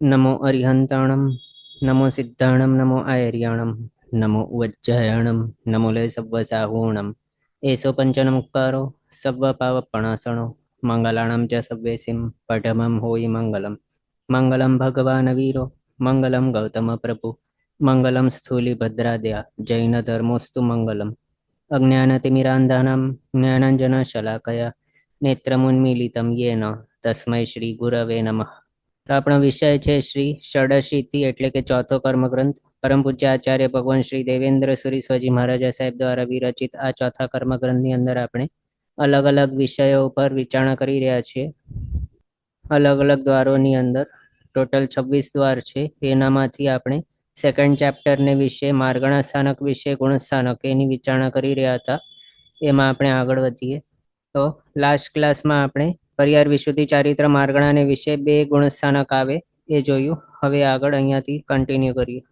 नमो अरिहंताणं नमो सिद्धाणं नमो आयर्याणं नमो उज्जयाणं नमो लय सव्वसाहूणम् एषो पञ्चनमुक्कारो सव्वपावपणासनो मङ्गलाणां च सव्येसिं पठमं होयि मङ्गलम् मङ्गलं भगवान् वीरो मङ्गलं गौतमप्रभु मङ्गलं स्थूलिभद्राद्या जैनधर्मोऽस्तु मङ्गलम् अज्ञानतिमिरान्धानां ज्ञानाञ्जनशलाकया नेत्रमुन्मीलितं येन तस्मै श्रीगुरवे नमः। તો આપણો વિષય છે શ્રી ષડશીતિ એટલે કે ચોથો કર્મગ્રંથ. પરમ પૂજ્ય આચાર્ય ભગવાન શ્રી દેવેન્દ્ર સુરી સ્વાજી મહારાજા સાહેબ દ્વારા વિરચિત આ ચોથા કર્મગ્રંથની અંદર આપણે અલગ અલગ વિષયો ઉપર વિચારણા કરી રહ્યા છીએ. અલગ અલગ દ્વારોની અંદર ટોટલ 26 દ્વાર છે. એનામાંથી આપણે સેકન્ડ ચેપ્ટરને વિશે માર્ગણા સ્થાનક વિશે ગુણસ્થાનક એની વિચારણા કરી રહ્યા હતા. એમાં આપણે આગળ વધીએ તો લાસ્ટ ક્લાસમાં આપણે પરિયાર વિશુદ્ધિ ચારિત્ર માર્ગણાને વિશે 2 ગુણસ્થાનક આવે એ જોયું. હવે આગળ અહીંયાથી કન્ટિન્યુ કરીએ.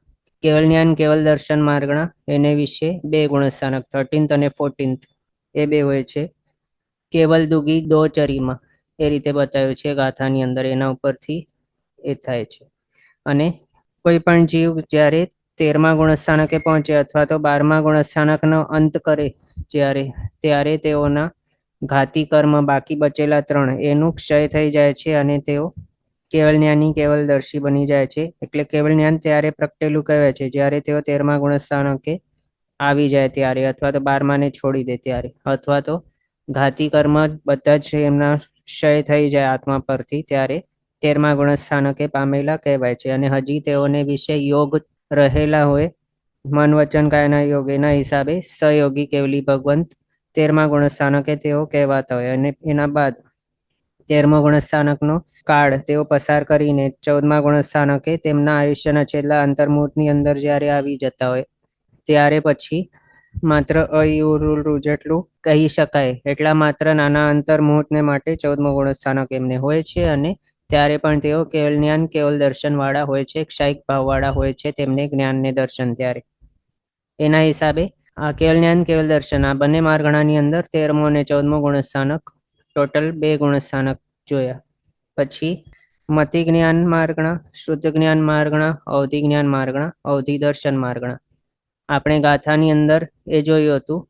કેવલ જ્ઞાન કેવલ દર્શન માર્ગણા એને વિશે 2 ગુણસ્થાનક 13th અને 14th એ 2 હોય છે. કેવલ દુગી દો ચરીમાં એ રીતે બતાવ્યું છે ગાથાની અંદર, એના ઉપરથી એ થાય છે. અને કોઈ પણ જીવ જ્યારે 13મા ગુણસ્થાનકે પહોંચે અથવા તો 12મા ગુણસ્થાનકનો અંત કરે ત્યારે તેઓના ઘાતી કર્મ બાકી બચેલા 3 એનું ક્ષય થઈ જાય છે અને તેઓ કેવલ જ્ઞાની કેવલ દર્શી બની જાય છે. એટલે કેવલ જ્ઞાન ત્યારે પ્રગટેલું કહેવાય છે જ્યારે તેઓ 13મા ગુણસ્થાનકે આવી જાય ત્યારે, અથવા તો 12માને છોડી દે ત્યારે, અથવા તો ઘાતી કર્મ બધા જ એમના ક્ષય થઈ જાય આત્મા પરથી ત્યારે 13મા ગુણસ્થાનકે પામેલા કહેવાય છે. અને હજી તેઓને વિશે યોગ રહેલા હોય, મન વચન કાયના યોગ, એના હિસાબે સહયોગી કેવલી ભગવંત 13મા ગુણસ્થાનકે તેઓ કહેવાતા હોય. અને એના બાદ 13મા ગુણસ્થાનકનો કાળ તેઓ પસાર કરીને 14મા ગુણસ્થાનકે તેમના આયુષ્યના છેલ્લા અંતર્મુહૂર્તની અંદર જ્યારે આવી જતા હોય ત્યારે પછી માત્ર અયુરુ જેટલું કહી શકાય એટલા માત્ર નાના અંતર્મુહૂર્તને માટે 14મો ગુણસ્થાનક એમને હોય છે. અને ત્યારે પણ તેઓ કેવલ જ્ઞાન કેવલ દર્શન વાળા હોય છે, ક્ષાયિક ભાવ વાળા હોય છે તેમને જ્ઞાન ને દર્શન ત્યારે. એના હિસાબે આ કેવલ જ્ઞાન કેવલ દર્શન આ બંને માર્ગણાની અંદર 13મો અને 14મો ગુણસ્થાનક ટોટલ 2 ગુણસ્થાનક જોયા. પછી મતિ જ્ઞાન માર્ગણા, શુદ્ધ જ્ઞાન માર્ગણા, અવધિ જ્ઞાન માર્ગણા, અવધિ દર્શન માર્ગણા. આપણે ગાથાની અંદર એ જોયું હતું.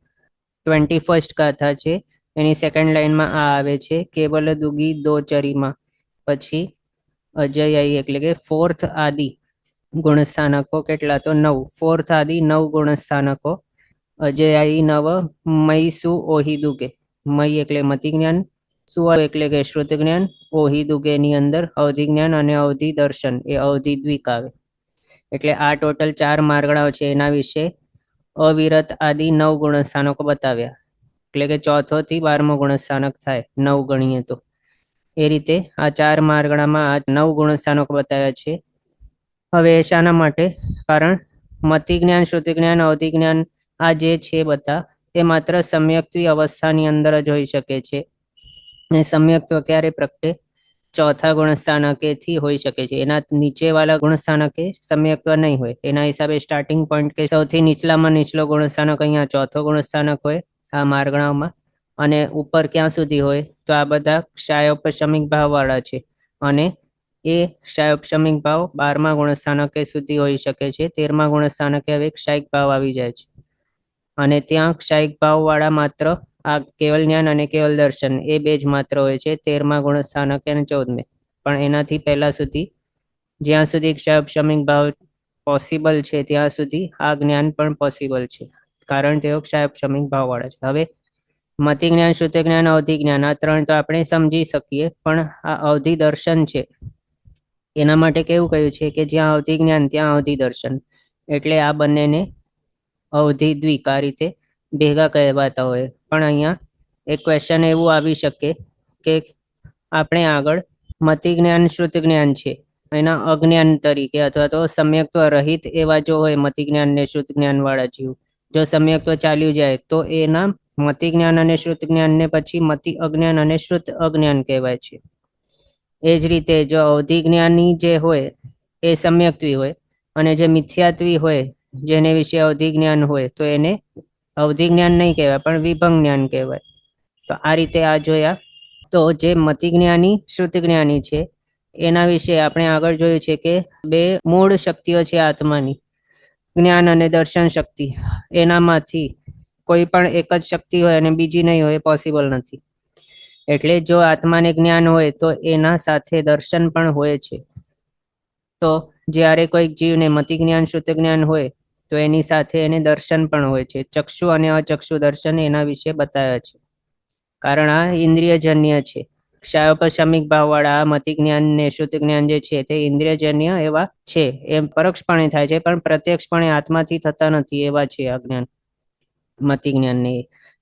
21st ગાથા છે, એની સેકન્ડ લાઈનમાં આ આવે છે કેવલ દુગી દો ચરીમાં. પછી અજયાયી એટલે કે 4th આદિ ગુણસ્થાનકો કેટલા? તો 9. 4th આદિ 9 ગુણસ્થાનકો. અજયાયી નવ મય સુ ઓહી દુગે. મય એટલે મતિ જ્ઞાન, સુ એટલે કે શ્રુત જ્ઞાન, ઓહી દુગે ની અંદર અવધિ જ્ઞાન અને અવધિ દર્શન એ અવધિ દ્વિક આવે. એટલે આ ટોટલ 4 માર્ગણાઓ છે. એના વિશે અવિરત આદિ 9 ગુણસ્થાનકો બતાવ્યા. એટલે કે ચોથો થી 12મો ગુણસ્થાનક થાય 9 ગણીએ તો. એ રીતે આ 4 માર્ગણામાં આ 9 ગુણસ્થાનકો બતાવ્યા છે. હવે શાના માટે? કારણ મતિ જ્ઞાન, શ્રુતિ જ્ઞાન, અવધિ જ્ઞાન આ જે છે બધા એ માત્ર સમ્યક્ત્વ અવસ્થાની અંદર જ હોઈ શકે છે. ને સમ્યક્ત્વ ક્યારે પ્રગટે? ચોથા ગુણસ્થાનકેથી હોઈ શકે છે. એના નીચે વાળા ગુણસ્થાનકે સમ્યક્ત્વ નહીં હોય. એના હિસાબે સ્ટાર્ટિંગ પોઈન્ટ કે સૌથી નીચલામાં નીચલો ગુણસ્થાનક અહીંયા ચોથો ગુણસ્થાનક હોય આ માર્ગણાઓમાં. અને ઉપર ક્યાં સુધી હોય? તો આ બધા ક્ષાયોપશમિક ભાવ વાળા છે. અને એ ક્ષાયોપશમિક ભાવ 12મા ગુણસ્થાનકે સુધી હોઈ શકે છે. 13મા ગુણસ્થાનકે હવે ક્ષાયિક ભાવ આવી જાય છે. અને ત્યાં ક્ષાયિક ભાવ વાળા માત્ર આ કેવલ જ્ઞાન અને કેવલ દર્શન એ 2 જ માત્ર હોય છે 13મા ગુણસ્થાનકે અને 14મે. પણ એનાથી પહેલા સુધી જ્યાં સુધી ક્ષાયોપશમિક ભાવ પોસિબલ છે ત્યાં સુધી આ જ્ઞાન પણ પોસિબલ છે, કારણ તેઓ ક્ષાયોપશમિક ભાવ વાળા છે. હવે મતિ જ્ઞાન, શ્રુતિ જ્ઞાન, અવધિ જ્ઞાન આ 3 તો આપણે સમજી શકીએ, પણ આ અવધિ દર્શન છે એના માટે કેવું કહ્યું છે કે જ્યાં અવધિ જ્ઞાન ત્યાં અવધિ દર્શન. એટલે આ બંનેને અવધિ દ્વિક આ રીતે ભેગા કહેવાતા હોય. પણ અહીંયા એક ક્વેશ્ચન એવું આવી શકે કે આપણે આગળ મતિ જ્ઞાન, શ્રુતિ જ્ઞાન છે એના અજ્ઞાન તરીકે અથવા તો સમ્યક્ત્વ રહિત એવા જો હોય મતિ જ્ઞાન ને શ્રુતિ જ્ઞાન વાળા જીવ, જો સમ્યક્ત્વ ચાલ્યું જાય તો એના મતિ જ્ઞાન અને શ્રુત જ્ઞાન ને પછી મતિ અજ્ઞાન અને શ્રુત અજ્ઞાન કહેવાય છે. એ જ રીતે જો અવધિ જ્ઞાની જે હોય એ સમ્યક્ત્વી હોય અને જે મિથ્યાત્વી હોય જેને વિશે અવધિ જ્ઞાન હોય તો એને અવધિ જ્ઞાન નહીં કહેવાય પણ વિભંગ જ્ઞાન કહેવાય. તો આ રીતે આ જોયા. તો જે મતિ જ્ઞાની, શ્રુતિ જ્ઞાની છે એના વિશે આપણે આગળ જોયું છે કે બે મૂળ શક્તિઓ છે આત્માની, જ્ઞાન અને દર્શન શક્તિ. એનામાંથી કોઈ પણ એક જ શક્તિ હોય અને બીજી નહીં હોય એ પોસિબલ નથી. એટલે જો આત્માને જ્ઞાન હોય તો એના સાથે દર્શન પણ હોય છે. તો જ્યારે કોઈક જીવને મતિ જ્ઞાન શુદ્ધ જ્ઞાન હોય તો એની સાથે એને દર્શન પણ હોય છે. ચક્ષુ અને અચક્ષુ દર્શન એના વિશે બતાવ્યા છે, કારણ આ ઇન્દ્રિયજન્ય છે. ક્ષાયોપશમિક ભાવવાળા આ મતિ જ્ઞાન ને શુદ્ધ જ્ઞાન જે છે તે ઇન્દ્રિયજન્ય એવા છે. એમ પરોક્ષપણે થાય છે પણ પ્રત્યક્ષપણે આત્માથી થતા નથી એવા છે આ જ્ઞાન, મતિ જ્ઞાન ને.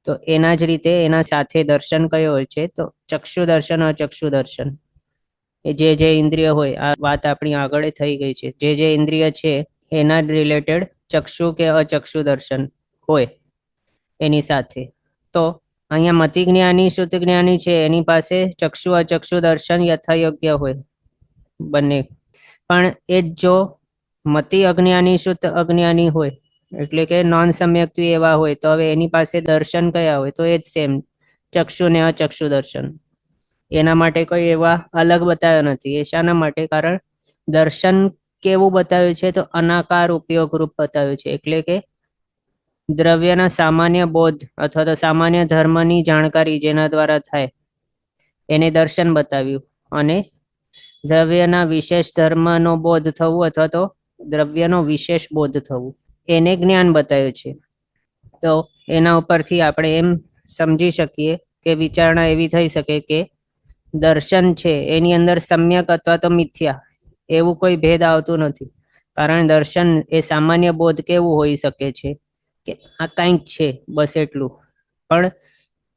તો એના જ રીતે એના સાથે દર્શન કયો હોય છે તો ચક્ષુ દર્શન અચક્ષુ દર્શન. એ જે ઇન્દ્રિય હોય, આ વાત આપણી આગળ થઈ ગઈ છે, જે ઇન્દ્રિય છે એના રિલેટેડ ચક્ષુ કે અચક્ષુ દર્શન હોય એની સાથે. તો અહીંયા મતિ જ્ઞાની શુદ્ધ જ્ઞાની છે એની પાસે ચક્ષુ અચક્ષુ દર્શન યથાયોગ્ય હોય બંને. પણ એ જ જો મતિ અજ્ઞાની શુદ્ધ અજ્ઞાની હોય એટલે કે નોન સમ્યક્તિ એવા હોય તો હવે એની પાસે દર્શન કયા હોય તો એ જ સેમ, ચક્ષુ ને અચક્ષુ દર્શન. એના માટે કોઈ એવા અલગ બતાવ્યો નથી. એ શાના માટે? કારણ દર્શન કેવું બતાવ્યું છે તો અનાકાર ઉપયોગ રૂપ બતાવ્યું છે. એટલે કે દ્રવ્યના સામાન્ય બોધ અથવા તો સામાન્ય ધર્મની જાણકારી જેના દ્વારા થાય એને દર્શન બતાવ્યું, અને દ્રવ્યના વિશેષ ધર્મનો બોધ થવું અથવા તો દ્રવ્યનો વિશેષ બોધ થવું એને જ્ઞાન બતાવ્યું છે. તો એના ઉપરથી આપણે એમ સમજી શકીએ કે વિચારણા એવી થઈ શકે કે દર્શન છે એની અંદર સમ્યક અથવા તો મિથ્યા એવું કોઈ ભેદ આવતું નથી. કારણ દર્શન એ સામાન્ય બોધ કેવું હોઈ શકે છે કે આ કંઈક છે બસ એટલું. પણ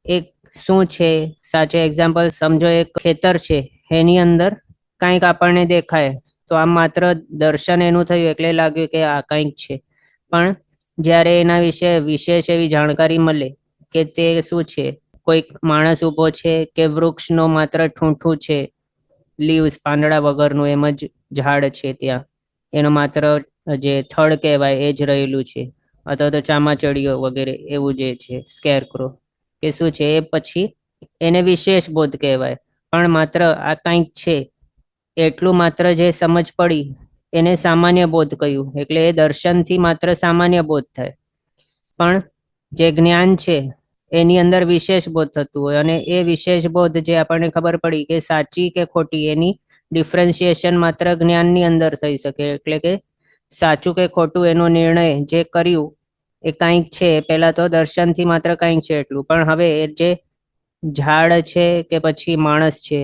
એક શું છે, સાચો એક્ઝામ્પલ સમજો, એક ખેતર છે એની અંદર કંઈક આપણને દેખાય તો આ માત્ર દર્શન એનું થયું એટલે લાગ્યું કે આ કંઈક છે. પણ જ્યારે એના વિશે વિશેષ એવી જાણકારી મળે કે તે શું છે, કોઈક માણસ ઊભો છે કે વૃક્ષનો માત્ર ઠૂંઠું છે, લીવ્સ પાંદડા વગરનું એમ જ ઝાડ છે, ત્યાં એનો માત્ર જે થડ કહેવાય એ જ રહેલું છે, અથવા તો ચામાચડીઓ વગેરે એવું જે છે સ્કેરક્રો કે શું છે, એ પછી એને વિશેષ બોધ કહેવાય. પણ માત્ર આ કંઈક છે એટલું માત્ર જે સમજ પડી એને સામાન્ય બોધ કહ્યું. એટલે એ દર્શનથી માત્ર સામાન્ય બોધ થાય. પણ જે જ્ઞાન છે એની અંદર વિશેષ બોધ થતું હોય, અને એ વિશેષ બોધ જે આપણને ખબર પડી કે સાચી કે ખોટી એની ડિફરન્શિએશન માત્ર જ્ઞાનની અંદર થઈ શકે. એટલે કે સાચું કે ખોટું એનો નિર્ણય જે કર્યું એ કંઈક છે, પહેલા તો દર્શનથી માત્ર કંઈક છે એટલું. પણ હવે એ જે ઝાડ છે કે પછી માણસ છે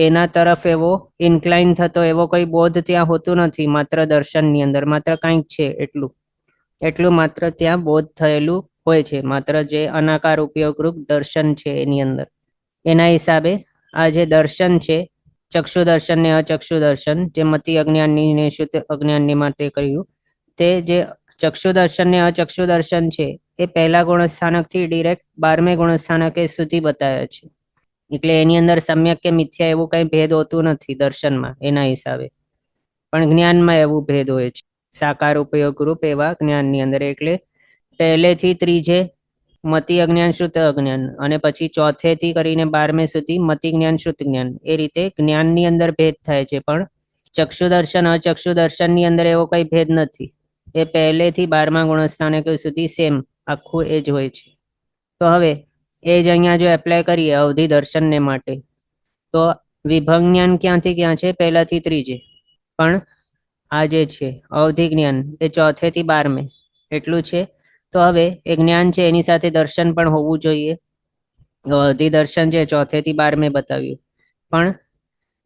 એના તરફ એવો ઇન્ક્લાઇન થતો એવો કોઈ બોધ ત્યાં હોતું નથી માત્ર દર્શનની અંદર. માત્ર કંઈક છે એટલું માત્ર ત્યાં બોધ થયેલું હોય છે, માત્ર જે અનાકાર ઉપયોગરૂપ દર્શન છે એની અંદર. એના હિસાબે આ જે દર્શન છે, ચક્ષુ દર્શન ને અચક્ષુ દર્શન, જે મતિ અજ્ઞાનની ને શુદ્ધ અજ્ઞાનની માટે કહ્યું, તે જે ચક્ષુ દર્શન ને અચક્ષુ દર્શન છે એ પહેલા ગુણસ્થાનકથી ડિરેક્ટ 12મે ગુણસ્થાનકે સુધી બતાવ્યા છે. એટલે એની અંદર સમ્યક કે મિથ્યા એવું કઈ ભેદ હોતું નથી દર્શનમાં એના હિસાબે. પણ જ્ઞાનમાં એવું ભેદ હોય છે, સાકાર ઉપયોગ રૂપ એવા જ્ઞાનની અંદર. એટલે પહેલેથી ત્રીજે મતિ અજ્ઞાન શુદ્ધ અજ્ઞાન, અને પછી ચોથેથી કરીને 12મે સુધી મતિ જ્ઞાન શુદ્ધ જ્ઞાન. એ રીતે જ્ઞાનની અંદર ભેદ થાય છે. પણ ચક્ષુ દર્શન અચક્ષુ દર્શનની અંદર એવો કઈ ભેદ નથી. એ પહેલેથી 12મા ગુણસ્થાનક સુધી સેમ આખું એ જ હોય છે. તો હવે એ જ અહીંયા જો એપ્લાય કરીએ અવધિ દર્શનને માટે, તો વિભંગ જ્ઞાન ક્યાંથી ક્યાં છે? પહેલાથી ત્રીજે. પણ આ જે છે અવધિ જ્ઞાન એ ચોથેથી 12મે એટલું છે. તો હવે એ જ્ઞાન છે એની સાથે દર્શન પણ હોવું જોઈએ. અવધિ દર્શન છે ચોથેથી 12મે બતાવ્યું. પણ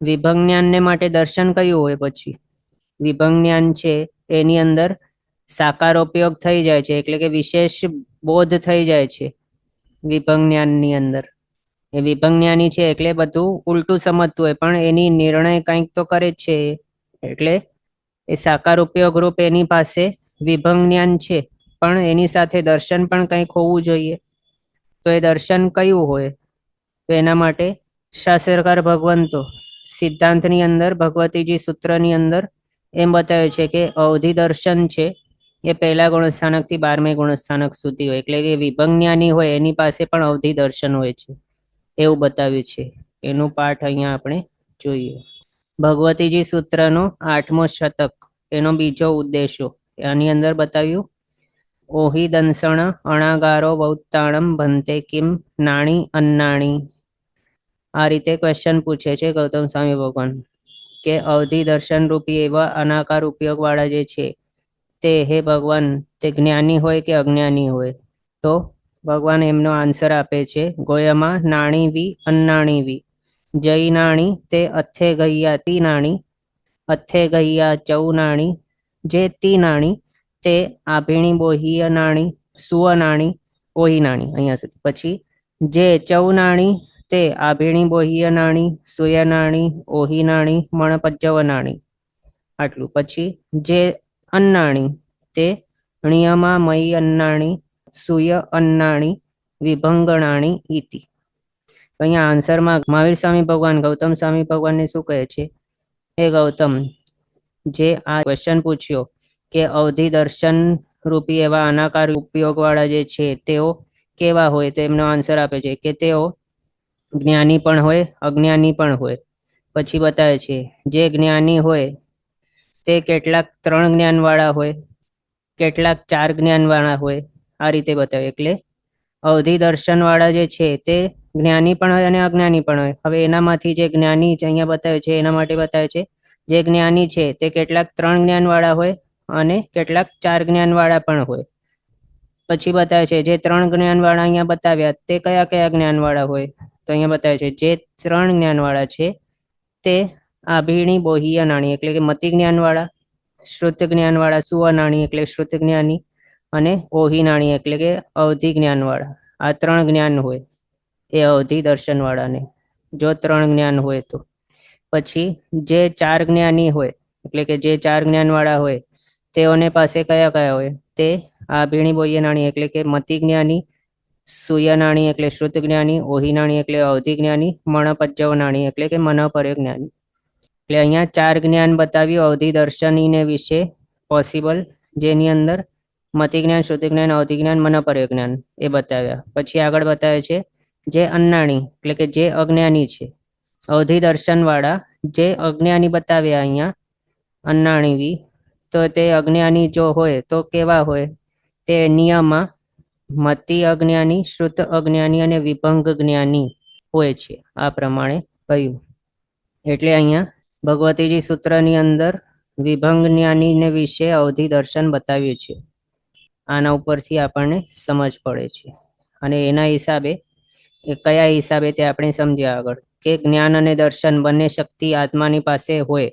વિભંગ જ્ઞાનને માટે દર્શન કયું હોય? પછી વિભંગ જ્ઞાન છે એની અંદર સાકાર ઉપયોગ થઈ જાય છે, એટલે કે વિશેષ બોધ થઈ જાય છે વિભંગ જ્ઞાનની અંદર. એ વિભંગ જ્ઞાની છે એટલે બધું ઉલટું સમજતું હોય, પણ એની નિર્ણય કંઈક તો કરે જ છે. એટલે એ સાકાર ઉપયોગ રૂપ એની પાસે વિભંગ જ્ઞાન છે, પણ એની સાથે દર્શન પણ કંઈક હોવું જોઈએ. તો એ દર્શન કયું હોય? તો એના માટે શાસ્ત્રકાર ભગવંતો સિદ્ધાંતની અંદર ભગવતીજી સૂત્રની અંદર એમ બતાવે છે કે અવધિ દર્શન છે એ પહેલા ગુણસ્થાનકથી 12મે ગુણસ્થાનક સુધી હોય. એટલે કે વિભંગ જ્ઞાની હોય એની પાસે પણ અવધિ દર્શન હોય છે એવું બતાવ્યું છે. એનું પાઠ અહીંયા આપણે જોઈએ. ભગવતીજી સૂત્રનો 8મો શતક, એનો બીજો ઉદ્દેશો આની અંદર બતાવ્યું. ઓહી દંસણ અણાગારો વૌતાણમ ભંતે કિમ નાણી અન્નાણી. આ રીતે ક્વેશ્ચન પૂછે છે ગૌતમ સ્વામી ભગવાન કે અવધિ દર્શન રૂપી એવા અનાકાર ઉપયોગ વાળા જે છે તે હે ભગવાન તે જ્ઞાની હોય કે અજ્ઞાની હોય. તો ભગવાન એમનો આન્સર આપે છે ગોયમાં નાણી વી અન્નાણી વી. જય નાણી તે અથે ગૈયા તી નાણી, અથે ગૈયા ચૌ નાણી, જે તી નાણી તે આભીણી બોહીય નાણી, સુવ નાણી, ઓહી નાણી. અહીંયા સુધી. પછી જે ચૌ નાણી તે આભીણી બોહીય નાણી, સુય નાણી, ઓહી નાણી, મણપજ્જવ નાણી. આટલું. પછી જે અન્નાણી તે નિયમા મયી અન્નાણી, સુય અન્નાણી, વિભંગણાણી ઇતિ. અહીંયા આન્સરમાં મહાવીર સ્વામી ભગવાન ગૌતમ સ્વામી ભગવાનને શું કહે છે? હે ગૌતમ, જે આ ક્વેશ્ચન પૂછ્યો કે અવધિ દર્શન રૂપી એવા અનાકાર ઉપયોગવાળા જે છે તેઓ કેવા હોય, તો એમનો આન્સર આપે છે કે તેઓ જ્ઞાની પણ હોય, અજ્ઞાની પણ હોય. પછી બતાવે છે જે જ્ઞાની હોય તે કેટલાક 3 જ્ઞાનવાળા હોય, કેટલાક 4 જ્ઞાનવાળા હોય. આ રીતે બતાવે. એટલે અવધિ દર્શનવાળા જે છે તે જ્ઞાની પણ હોય અને અજ્ઞાની પણ હોય. હવે એનામાંથી જે જ્ઞાની અહીંયા બતાવે છે એના માટે બતાવે છે જે જ્ઞાની છે તે કેટલાક 3 જ્ઞાનવાળા હોય અને કેટલાક 4 જ્ઞાનવાળા પણ હોય. પછી બતાવે છે જે 3 જ્ઞાનવાળા અહીંયા બતાવ્યા તે કયા કયા જ્ઞાનવાળા હોય, તો અહીંયા બતાવે છે જે 3 જ્ઞાનવાળા છે તે આભીણી બોહીય નાણી એટલે કે મતિ જ્ઞાનવાળા, શ્રુત જ્ઞાનવાળા, સુવ નાણી એટલે શ્રુત જ્ઞાની, અને ઓહી નાણી એટલે કે અવધિ જ્ઞાનવાળા. આ 3 જ્ઞાન હોય એ અવધિ દર્શનવાળાને, જો 3 જ્ઞાન હોય તો. પછી જે 4 જ્ઞાની હોય એટલે કે જે 4 જ્ઞાનવાળા હોય તેઓને પાસે કયા કયા હોય? તે આભીણી બોહીય નાણી એટલે કે મતિ જ્ઞાની, સુય નાણી એટલે શ્રુત જ્ઞાની, ઓહી નાણી એટલે અવધિ જ્ઞાની, મણપજ્જવ નાણી એટલે કે મનોપર્ય જ્ઞાની. એટલે અહીંયા 4 જ્ઞાન બતાવ્યું અવધિ દર્શનીને વિશે પોસિબલ, જેની અંદર મતિ જ્ઞાન, શ્રુતિ જ્ઞાન, અવધિ જ્ઞાન, મનોપર્ય જ્ઞાન એ બતાવ્યા. પછી આગળ બતાવે છે જે અન્નાણી એટલે કે જે અજ્ઞાની છે. અવધિ દર્શનવાળા જે અજ્ઞાની બતાવ્યા અહીંયા અન્નાણીવી, તો તે અજ્ઞાની જો હોય તો કેવા હોય? તે નિયમમાં મતિ અજ્ઞાની, શ્રુત અજ્ઞાની અને વિભંગ જ્ઞાની હોય છે. આ પ્રમાણે કહ્યું. એટલે અહીંયા ભગવતીજી સૂત્રની અંદર વિભંગ જ્ઞાનીને વિશે અવધિ દર્શન બતાવ્યું છે. આના ઉપરથી આપણને સમજ પડે છે. અને એના હિસાબે કયા હિસાબે તે આપણે સમજ્યા આગળ કે જ્ઞાન અને દર્શન બંને શક્તિ આત્માની પાસે હોય.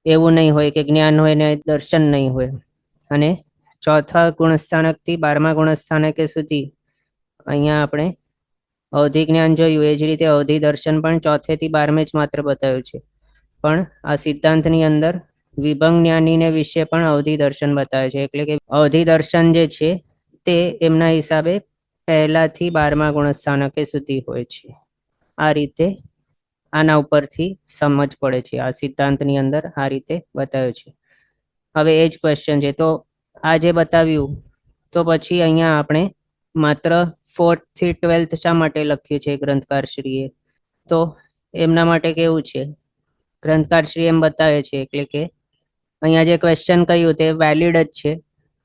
એવું નહીં હોય કે જ્ઞાન હોય ને દર્શન નહીં હોય. અને ચોથા ગુણસ્થાનકથી 12મા ગુણસ્થાનકે સુધી અહીંયા આપણે અવધિ જ્ઞાન જોયું, એ જ રીતે અવધિ દર્શન પણ 4 થી 12 જ માત્ર બતાવ્યું છે. પણ આ સિદ્ધાંતની અંદર વિભંગ જ્ઞાનીને વિશે પણ અવધિ દર્શન બતાવે છે. એટલે કે અવધિ દર્શન જે છે તે એમના હિસાબે 1 થી 12મા ગુણસ્થાનકે સુધી હોય છે. આ રીતે આના ઉપરથી સમજ પડે છે. આ સિદ્ધાંતની અંદર આ રીતે બતાવ્યું છે. હવે એ જ ક્વેશ્ચન છે, તો આ જે બતાવ્યું તો પછી અહીંયા આપણે માત્ર 4th થી 12th શા માટે લખ્યું છે ગ્રંથકારશ્રીએ? તો એમના માટે કેવું છે, ગ્રંથકારશ્રી એમ બતાવે છે એટલે કે અહીંયા જે ક્વેશ્ચન કહ્યું તે વેલિડ જ છે.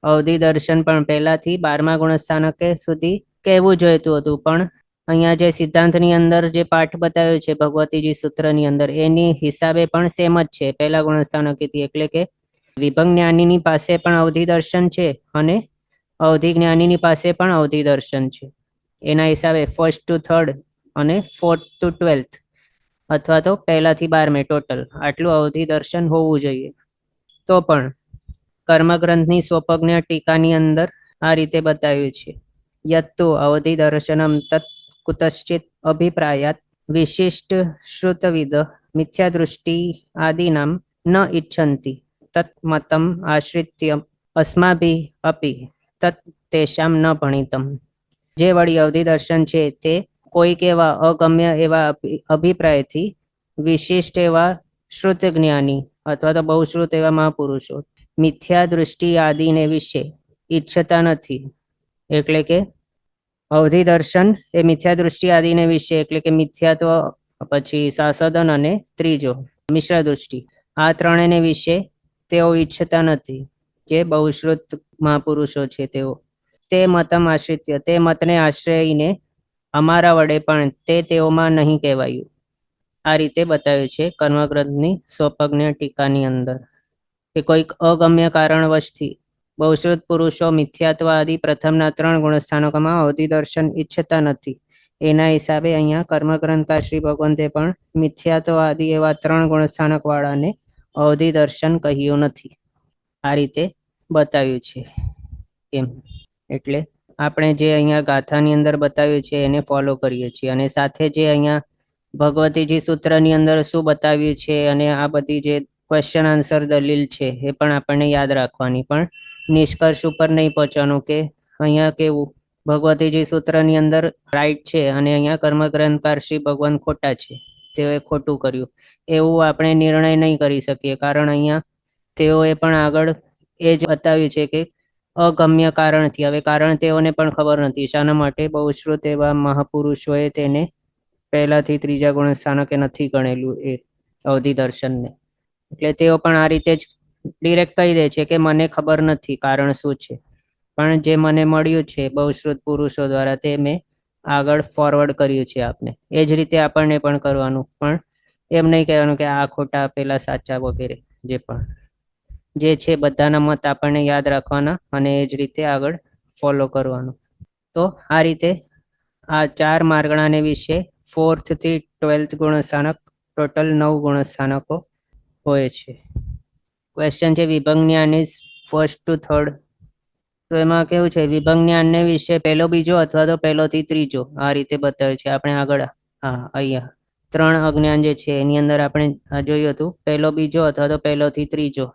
અવધિ દર્શન પણ 1 થી 12મા ગુણસ્થાનકે સુધી કહેવું જોઈતું હતું, પણ અહીંયા જે સિદ્ધાંતની અંદર જે પાઠ બતાવ્યો છે ભગવતીજી સૂત્રની અંદર એની હિસાબે પણ સેમ જ છે 1 ગુણસ્થાનકેથી. એટલે કે વિભંગ જ્ઞાનીની પાસે પણ અવધિ દર્શન છે અને અવધિ જ્ઞાનીની પાસે પણ અવધિ દર્શન છે. એના હિસાબે 1st to 3rd અને 4th to 12th અથવા તો 1 થી 12 ટોટલ આટલું અવધિ દર્શન હોવું જોઈએ. તો પણ કર્મગ્રંથની સ્વપ્રજ્ઞ ટીકાની અંદર આ રીતે બતાવ્યું છે યત્તુ અવધિ દર્શનમ તત્ કુતશ્ચિત અભિપ્રાયાત વિશિષ્ટ શ્રુતવિદ મિથ્યા દૃષ્ટિ આદિનામ ન ઈચ્છન્તિ તત્ મતમ આશ્રિત્ય અસ્માભિ અપી તત્ તેષામ ન ભણિતમ. જે વળી અવધિ દર્શન છે તે કોઈક એવા અગમ્ય એવા અભિપ્રાયથી વિશિષ્ટ એવા શ્રુત જ્ઞાની અથવા તો બહુશ્રુત એવા મહાપુરુષો મિથ્યા દૃષ્ટિ આદિને વિશે ઈચ્છતા નથી. એટલે કે અવધિ દર્શન એ મિથ્યા દૃષ્ટિ આદિને વિશે એટલે કે મિથ્યાત્વ, પછી સાસદન અને ત્રીજો મિશ્ર દૃષ્ટિ, આ ત્રણેયને વિશે તેઓ ઈચ્છતા નથી. જે બહુશ્રુત મહાપુરુષો છે તે મતમ આશ્રિત્ય, તે મતને આશ્રયીને અમારા વડે પણ તેઓમાં નહીં કહેવાયું. આ રીતે બતાવ્યું છે કર્મગ્રંથની સ્વપ્રજ્ઞ ટીકાની અંદર કે કોઈક અગમ્ય કારણવશથી બહુશ્રુત પુરુષો મિથ્યાત્વાદી પ્રથમના 3 ગુણસ્થાનકોમાં અવધિદર્શન ઈચ્છતા નથી. એના હિસાબે અહીંયા કર્મગ્રંથકાર શ્રી ભગવંતે પણ મિથ્યાત્વાદી એવા 3 ગુણસ્થાનક વાળાને અવધિદર્શન કહ્યું નથી. આ રીતે બતાવ્યું છે. એમ એટલે આપણે જે અહીંયા ગાથાની અંદર બતાવ્યું છે એને ફોલો કરીએ છીએ, અને સાથે જે અહીંયા ભગવતીજી સૂત્રની અંદર શું બતાવ્યું છે અને આ બધી જે ક્વેશ્ચન આન્સર દલીલ છે એ પણ આપણને યાદ રાખવાની, પણ નિષ્કર્ષ ઉપર નહીં પહોંચવાનું કે અહીંયા કેવું ભગવતીજી સૂત્રની અંદર રાઈટ છે અને અહીંયા કર્મગ્રંથકાર શ્રી ભગવાન ખોટા છે, તેઓએ ખોટું કર્યું, એવું આપણે નિર્ણય નહીં કરી શકીએ. કારણ અહીંયા તેઓએ પણ આગળ એ જ બતાવ્યું છે કે અગમ્ય કારણથી, હવે કારણ તેઓને પણ ખબર નથી શાના માટે બહુશ્રુત એવા મહાપુરુષોએ તેને પહેલાથી 3જા ગુણસ્થાનકે નથી ગણેલું એ અવધિદર્શનને. એટલે તેઓ પણ આ રીતે જ ડિરેક્ટ કહી દે છે કે મને ખબર નથી કારણ શું છે, પણ જે મને મળ્યું છે બહુશ્રુત પુરુષો દ્વારા તે મેં આગળ ફોરવર્ડ કર્યું છે આપને. એ જ રીતે આપણને પણ કરવાનું, પણ એમ નહીં કહેવાનું કે આ ખોટા પેલા સાચા વગેરે. જે છે બધાના મત આપણને યાદ રાખવાના અને એ જ રીતે આગળ ફોલો કરવાનું. તો આ રીતે આ 4 માર્ગણાને વિશે 4th થી 12th ગુણસ્થાનક ટોટલ 9 ગુણસ્થાનકો હોય છે. ક્વેશ્ચન છે વિભંગ જ્ઞાન ઇઝ ફર્સ્ટ ટુ થર્ડ. તો એમાં કેવું છે વિભંગ જ્ઞાનને વિશે પહેલો બીજો અથવા તો પહેલોથી ત્રીજો આ રીતે બતાવ્યું છે. આપણે આગળ અહીંયા 3 અજ્ઞાન જે છે એની અંદર આપણે જોયું હતું પહેલો બીજો અથવા તો પહેલોથી ત્રીજો.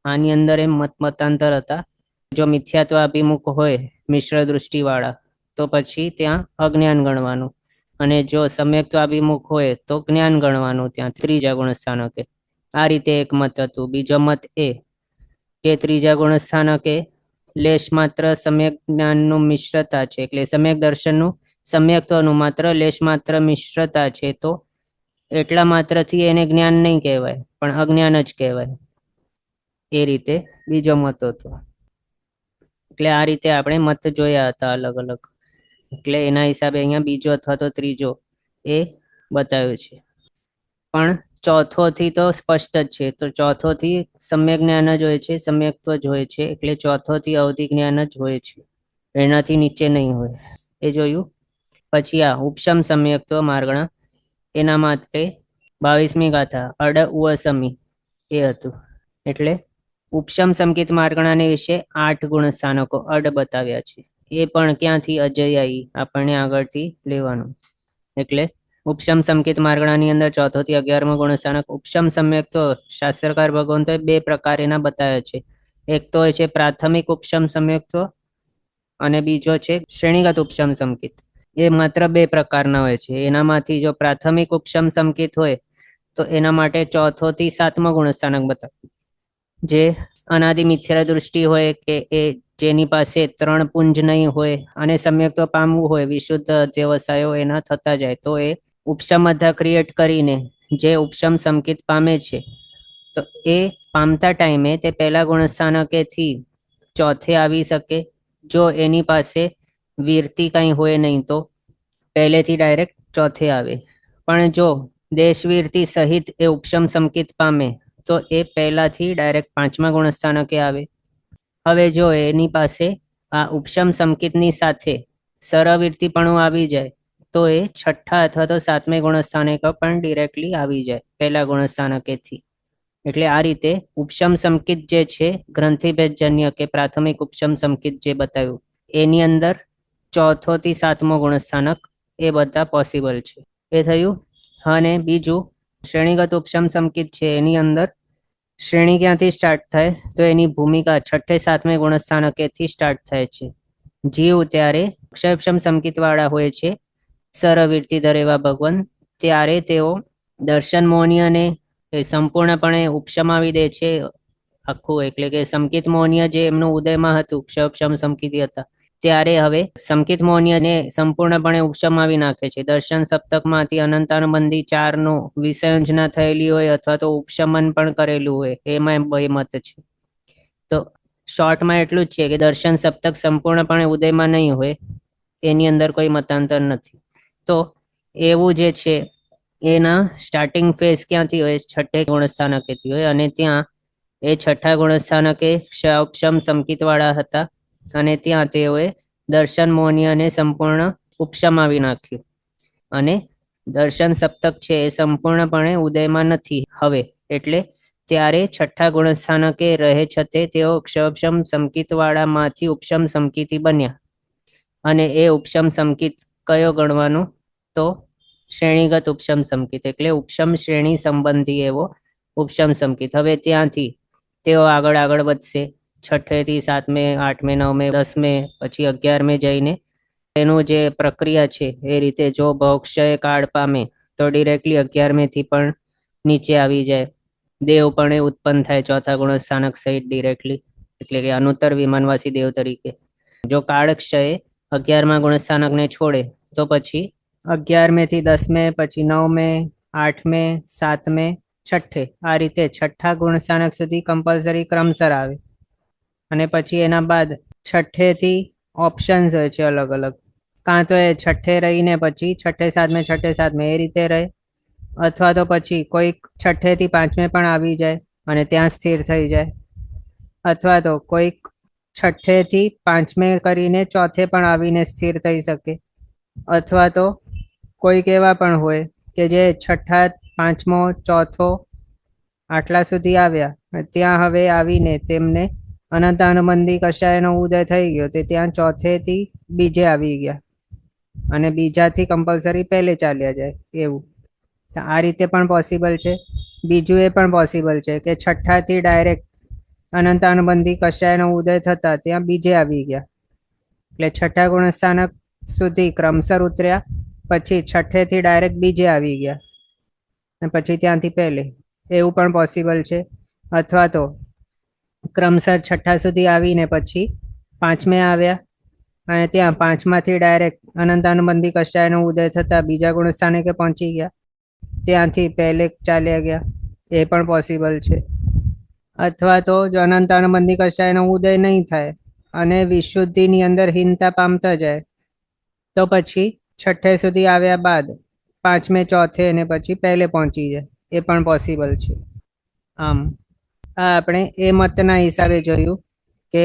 આની અંદર એમ મતાંતર હતા. જો મિથ્યાત્વ અભિમુખ હોય મિશ્ર દૃષ્ટિ વાળા તો પછી ત્યાં અજ્ઞાન ગણવાનું, અને જો સમ્યક્ત્વ અભિમુખ હોય તો જ્ઞાન ગણવાનું ત્યાં 3જા ગુણસ્થાનકે. આ રીતે એક મત હતું. બીજો મત એ કે 3જા ગુણસ્થાનકે લેશ માત્ર સમ્યક જ્ઞાનનું મિશ્રતા છે, એટલે સમ્યક દર્શનનું સમ્યક્ત્વનું માત્ર લેશ માત્ર મિશ્રતા છે, તો એટલા માત્રથી એને જ્ઞાન નહીં કહેવાય પણ અજ્ઞાન જ કહેવાય. એ રીતે બીજો મત હતો. એટલે આ રીતે આપણે મત જોયા હતા અલગ અલગ. એટલે એના હિસાબે અહીંયા બીજો અથવા તો ત્રીજો એ બતાવ્યું છે. પણ ચોથોથી તો સ્પષ્ટ જ છે. તો ચોથોથી સમ્યક જ્ઞાન જ હોય છે, સમ્યક્ત્વ જ હોય છે, એટલે ચોથોથી અવધિ જ્ઞાન જ હોય છે, એનાથી નીચે નહીં હોય. એ જોયું. પછી આ ઉપશમ સમ્યક્ત્વ માર્ગણા, એના માટે 22મી ગાથા અડ ઉઅસમી એ હતું. એટલે ઉપશમ સંકિત માર્ગણાને વિશે 8 ગુણસ્થાનકો અડ બતાવ્યા છે. એ પણ ક્યાંથી અજયાયી આપણને આગળથી લેવાનું. એટલે ઉપશમ સંકિત માર્ગણાની અંદર 4 થી 11મો ગુણસ્થાનક ઉપશમ સમ્યક્ત્વ શાસ્ત્રકાર ભગવંતોએ 2 પ્રકાર એના બતાવ્યા છે. એક તો હોય છે પ્રાથમિક ઉપશમ સમ્યક્ત્વ અને બીજો છે શ્રેણીગત ઉપશમ સંકિત. એ માત્ર 2 પ્રકારના હોય છે. એનામાંથી જો પ્રાથમિક ઉપશમ સંકિત હોય તો એના માટે 4 થી 7મો ગુણસ્થાનક બતાવ્યું. જે અનાદિ મિથ્યા દૃષ્ટિ હોય કે એ જેની પાસે 3 પુંજ નહીં હોય અને સમ્યક્ત્વ પામવું હોય, વિશુદ્ધ અધ્યવસાયો એના થતા જાય, તો એ ઉપશમ અધ્યા ક્રિએટ કરીને જે ઉપશમ સંકિત પામે છે, તો એ પામતા ટાઈમે તે પહેલા ગુણસ્થાનકેથી ચોથે આવી શકે. જો એની પાસે વીરતી કંઈ હોય નહીં તો પહેલેથી ડાયરેક્ટ ચોથે આવે. પણ જો દેશવીરતી સહિત એ ઉપશમ સંકિત પામે તો એ પહેલાથી ડાયરેક્ટ 5મા ગુણસ્થાનકે આવે. હવે જો એની પાસે આ ઉપશમ સંકિતની સાથે સરવીરતીપણું આવી જાય તો એ 6ઠ્ઠા અથવા તો 7મે ગુણસ્થાનક પણ ડિરેક્ટલી આવી જાય પહેલા ગુણસ્થાનકેથી. એટલે આ રીતે ઉપશમ સંકિત જે છે ગ્રંથિભેદજન્ય કે પ્રાથમિક ઉપશમ સંકિત જે બતાવ્યું એની અંદર 4થો થી 7મો ગુણસ્થાનક એ બધા પોસિબલ છે. એ થયું. અને બીજું શ્રેણીગત ઉપશમ સંકિત છે, એની અંદર શ્રેણી ક્યાંથી સ્ટાર્ટ થાય તો એની ભૂમિકા 6ઠ્ઠે 7મે ગુણસ્થાનકેથી સ્ટાર્ટ થાય છે. જીવ ત્યારે અક્ષયક્ષમ સંકિત વાળા હોય છે સરવીરતીધર એવા ભગવાન, ત્યારે તેઓ દર્શન મોહનીયને સંપૂર્ણપણે ઉપશમાવી દે છે આખું. એટલે કે સંકિત મોહનીય જે એમનું ઉદયમાં હતું, ક્ષક્ષમ સંકિત હતા, ત્યારે હવે સંકિત મૌન્યને સંપૂર્ણપણે ઉપશમાવી નાખે છે. દર્શન સપ્તકમાંથી અનંતાનુબંધી 4નું વિસંયોજના થયેલી હોય અથવા તો ઉપશમન પણ કરેલું હોય, એમાં બે મત છે. તો શોર્ટમાં એટલું જ છે કે દર્શન સપ્તક સંપૂર્ણપણે ઉદયમાં નહીં હોય, એની અંદર કોઈ મતાંતર નથી. તો એવું જે છે એના સ્ટાર્ટિંગ ફેઝ ક્યાંથી હોય? છઠ્ઠે ગુણસ્થાનકેથી હોય, અને ત્યાં એ છઠ્ઠા ગુણસ્થાનકે ઉપશમ સંકિત વાળા હતા, અને ત્યાં તેઓએ દર્શન મૌન્યને સંપૂર્ણ ઉપશમાવી નાખ્યું. અને દર્શન સપ્તક છે એ સંપૂર્ણપણે ઉદયમાં નથી હવે, એટલે ત્યારે છઠ્ઠા ગુણસ્થાનકે રહે છતે તેઓ ક્ષપશમ સંકિત વાળામાંથી ઉપશમ સંકિતી બન્યા. અને એ ઉપશમ સંકિત કયો ગણવાનો? તો શ્રેણીગત ઉપશમ સંકિત, એટલે ઉપશમ શ્રેણી સંબંધી એવો ઉપશમ સંકિત. હવે ત્યાંથી તેઓ આગળ આગળ વધશે, છઠ્ઠે થી 7મે, 8મે, 9મે, 10મે, પછી 11મે જઈને એનું જે પ્રક્રિયા છે એ રીતે જો ભવક્ષય કાળ પામે તો ડિરેક્ટલી 11મે થી પણ નીચે આવી જાય. દેવ પણ ઉત્પન્ન થાય ચોથા ગુણસ્થાનક સહિત ડિરેક્ટલી, એટલે કે અનુત્તર વિમાનવાસી દેવ તરીકે. જો કાળક્ષય 11મા ગુણસ્થાનકને છોડે તો પછી 11મે થી 10મે, પછી 9મે, 8મે, 7મે, છઠ્ઠે, આ રીતે છઠ્ઠા ગુણસ્થાનક સુધી કમ્પલસરી ક્રમસર આવે. અને પછી એના બાદ છઠ્ઠે થી ઓપ્શન્સ હોય છે અલગ અલગ, કાં તો એ છઠ્ઠે રહીને પછી છઠ્ઠે 7મે, છઠ્ઠે 7મે એ રીતે રહે, અથવા તો પછી કોઈક છઠ્ઠે થી 5મે પણ આવી જાય અને ત્યાં સ્થિર થઈ જાય, અથવા તો કોઈક છઠ્ઠે થી 5મે કરીને ચોથે પણ આવીને સ્થિર થઈ શકે, અથવા તો કોઈક એવા પણ હોય કે જે છઠ્ઠા, 5મો, ચોથો આટલા સુધી આવ્યા, ત્યાં હવે આવીને તેમને અનંતાનુબંધી કશાયનો ઉદય થઈ ગયો, તે ત્યાં ચોથેથી બીજે આવી ગયા અને બીજાથી કમ્પલસરી પહેલે ચાલ્યા જાય, એવું આ રીતે પણ પોસિબલ છે. બીજું એ પણ પોસિબલ છે કે છઠ્ઠાથી ડાયરેક્ટ અનંતાનુબંધી કશાયનો ઉદય થતા ત્યાં બીજે આવી ગયા, એટલે છઠ્ઠા ગુણસ્થાનક સુધી ક્રમસર ઉતર્યા, પછી છઠ્ઠેથી ડાયરેક્ટ બીજે આવી ગયા અને પછી ત્યાંથી પહેલે, એવું પણ પોસિબલ છે. અથવા તો ક્રમસર છઠ્ઠા સુધી આવીને પછી 5મે આવ્યા અને ત્યાં 5માંથી ડાયરેક્ટ અનંતાનુબંધી કશાયનો ઉદય થતા બીજા ગુણસ્થાનકે પહોંચી ગયા, ત્યાંથી પહેલે ચાલ્યા ગયા, એ પણ પોસિબલ છે. અથવા તો જો અનંતાનુબંધી કશાયનો ઉદય નહીં થાય અને વિશુદ્ધિની અંદર હીનતા પામતા જાય તો પછી છઠ્ઠે સુધી આવ્યા બાદ 5મે, ચોથે અને પછી પહેલે પહોંચી જાય, એ પણ પોસિબલ છે. આમ આ આપણે એ મતના હિસાબે જોયું કે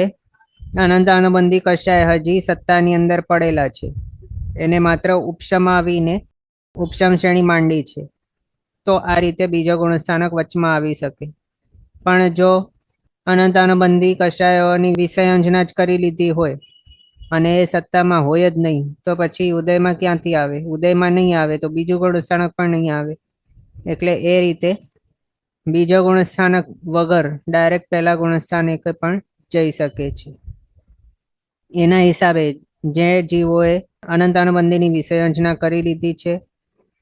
અનંતાનુબંધી કશાય હજી સત્તાની અંદર પડેલા છે, એને માત્ર ઉપશમાવીને ઉપશમ શ્રેણી માંડી છે, તો આ રીતે બીજો ગુણસ્થાનક વચમાં આવી શકે. પણ જો અનંતાનુબંધી કશાયોની વિસંયોજના જ કરી લીધી હોય અને એ સત્તામાં હોય જ નહીં, તો પછી ઉદયમાં ક્યાંથી આવે? ઉદયમાં નહીં આવે તો બીજું ગુણસ્થાનક પણ નહીં આવે, એટલે એ રીતે બીજો ગુણસ્થાનક વગર ડાયરેક્ટ પહેલા ગુણસ્થાનક પણ જઈ શકે છે. એના હિસાબે જે જીવોએ અનંતાનુબંધીની વિસંયોજના કરી લીધી છે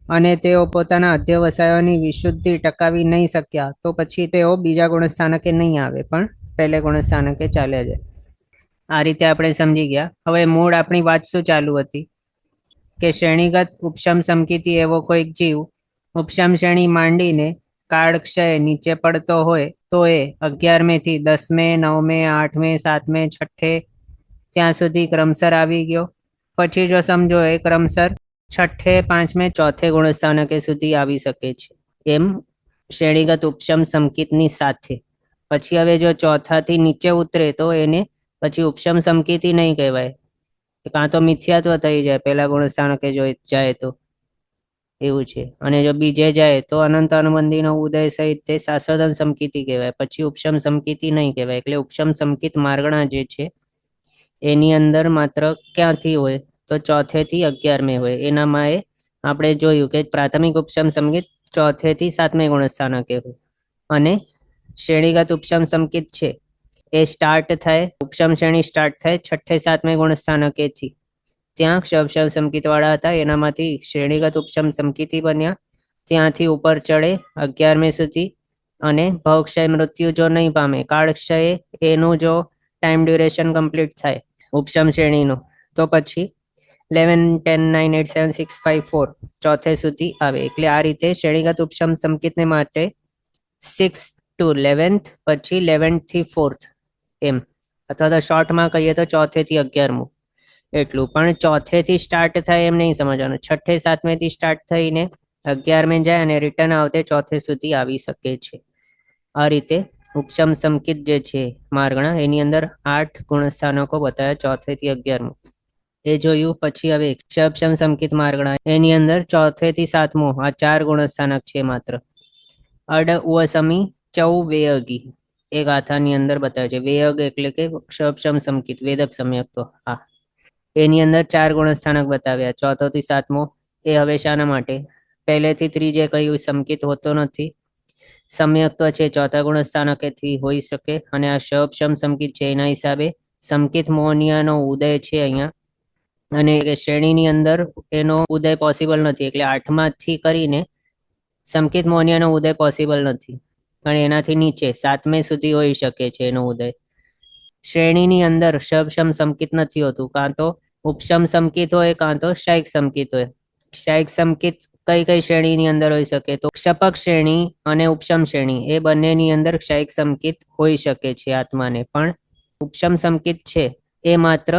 અને તેઓ પોતાના અધ્યવસાયોની વિશુદ્ધિ ટકાવી નહીં શક્યા, તો પછી તેઓ બીજા ગુણસ્થાનકે નહીં આવે, પણ પહેલે ગુણસ્થાનકે ચાલ્યા જાય. આ રીતે આપણે સમજી ગયા. હવે મૂળ આપણી વાત શું ચાલુ હતી કે શ્રેણીગત ઉપશમ સમકીતી એવો કોઈક જીવ ઉપશમ શ્રેણી માંડીને કાળક્ષય નીચે પડતો હોય તો એ 11મે થી 10મે, 9મે, 8મે, 7મે, છઠ્ઠે ત્યાં સુધી ક્રમસર આવી ગયો. પછી જો સમજો એ ક્રમસર છઠ્ઠે, 5મે, ચોથે ગુણસ્થાનકે સુધી આવી શકે છે, એમ શ્રેણીગત ઉપશમ સંકિતની સાથે. પછી હવે જો ચોથાથી નીચે ઉતરે તો એને પછી ઉપશમ સંકિતી નહીં કહેવાય, કાં તો મિથ્યાત્વ થઈ જાય પહેલા ગુણસ્થાનકે જો જાય તો, એવું છે. અને જો બીજે જાય તો અનંતાનુબંધીનો ઉદય સહિત તે શાશ્વતન સમકીતી કહેવાય, પછી ઉપશમ સમકીતી નહીં કહેવાય. એટલે ઉપશમ સમકિત માર્ગણા જે છે એની અંદર માત્ર ક્યાંથી હોય તો ચોથેથી 11મે હોય. એનામાં એ આપણે જોયું કે પ્રાથમિક ઉપશમ સંકિત ચોથેથી 7મે ગુણસ્થાનકે હોય, અને શ્રેણીગત ઉપશમ સંકિત છે એ સ્ટાર્ટ થાય, ઉપશમ શ્રેણી સ્ટાર્ટ થાય છઠ્ઠે 7મે ગુણસ્થાનકેથી. ત્યાં ક્ષપશમ સંકિત વાળા હતા, એનામાંથી શ્રેણીગત ઉપશમ સંકિતી બન્યા, ત્યાંથી ઉપર ચડે 11મે સુધી, અને ભવક્ષય મૃત્યુ જો નહીં પામે, કાળક્ષય એનું જો ટાઈમ ડ્યુરેશન કમ્પ્લીટ થાય ઉપશમ શ્રેણીનો, તો પછી 11, 10, 9, 8, 7, 6, 5, 4 ચોથે સુધી આવે. એટલે આ રીતે શ્રેણીગત ઉપશમ સંકેતને માટે 6 to 11th, પછી 11th થી 4th એમ, અથવા તો શોર્ટમાં કહીએ તો ચોથે થી 11મું એટલું. પણ ચોથે થી સ્ટાર્ટ થાય એમ નહીં સમજવાનું. છઠ્ઠે સાતમે થી સ્ટાર્ટ થઈને 11મે જાય અને રિટર્ન આવતે ચોથે સુધી આવી શકે છે. આ રીતે ઉપશમ સંકેત જે છે માર્ગણા, એની અંદર 8 ગુણસ્થાનકો બતાવ્યા ચોથે થી 11મું એ જોયું. પછી હવે ક્ષપશમ સંકેત માર્ગણા, એની અંદર ચોથે થી 7મું આ 4 ગુણસ્થાનક છે માત્ર. અડ ઉસમી ચૌ વેયગી એ ગાથાની અંદર બતાવે છે. વેયગ એટલે કે ક્ષપશમ સંકેત, વેદક સમ્યક. તો હા, એની અંદર 4 ગુણસ્થાનક બતાવ્યા ચોથો થી 7મો. એ હવે શાના માટે? પહેલેથી ત્રીજે કયું સંકેત હોતો નથી, સમ્યક્ત્વ છે ચોથા ગુણસ્થાનકેથી હોઈ શકે. અને આ ક્ષપશમ સંકેત છે એના હિસાબે સંકેત મોહનીયનો ઉદય છે અહીંયા, અને શ્રેણીની અંદર એનો ઉદય પોસિબલ નથી. એટલે 8માંથી કરીને સંકેત મોહનીયનો ઉદય પોસિબલ નથી, પણ એનાથી નીચે 7મે સુધી હોઈ શકે છે એનો ઉદય. શ્રેણીની અંદર ક્ષપશમ સંકેત નથી હોતું, કાં તો ઉપશમ સંકેત હોય કાં તો શાયિક સંકેત હોય. શાયિક સંકેત કઈ કઈ શ્રેણીની અંદર હોઈ શકે? તો ક્ષપક શ્રેણી અને ઉપશમ શ્રેણી એ બંનેની અંદર શાયિક સંકેત હોઈ શકે છે આત્માને. પણ ઉપશમ સંકેત છે એ માત્ર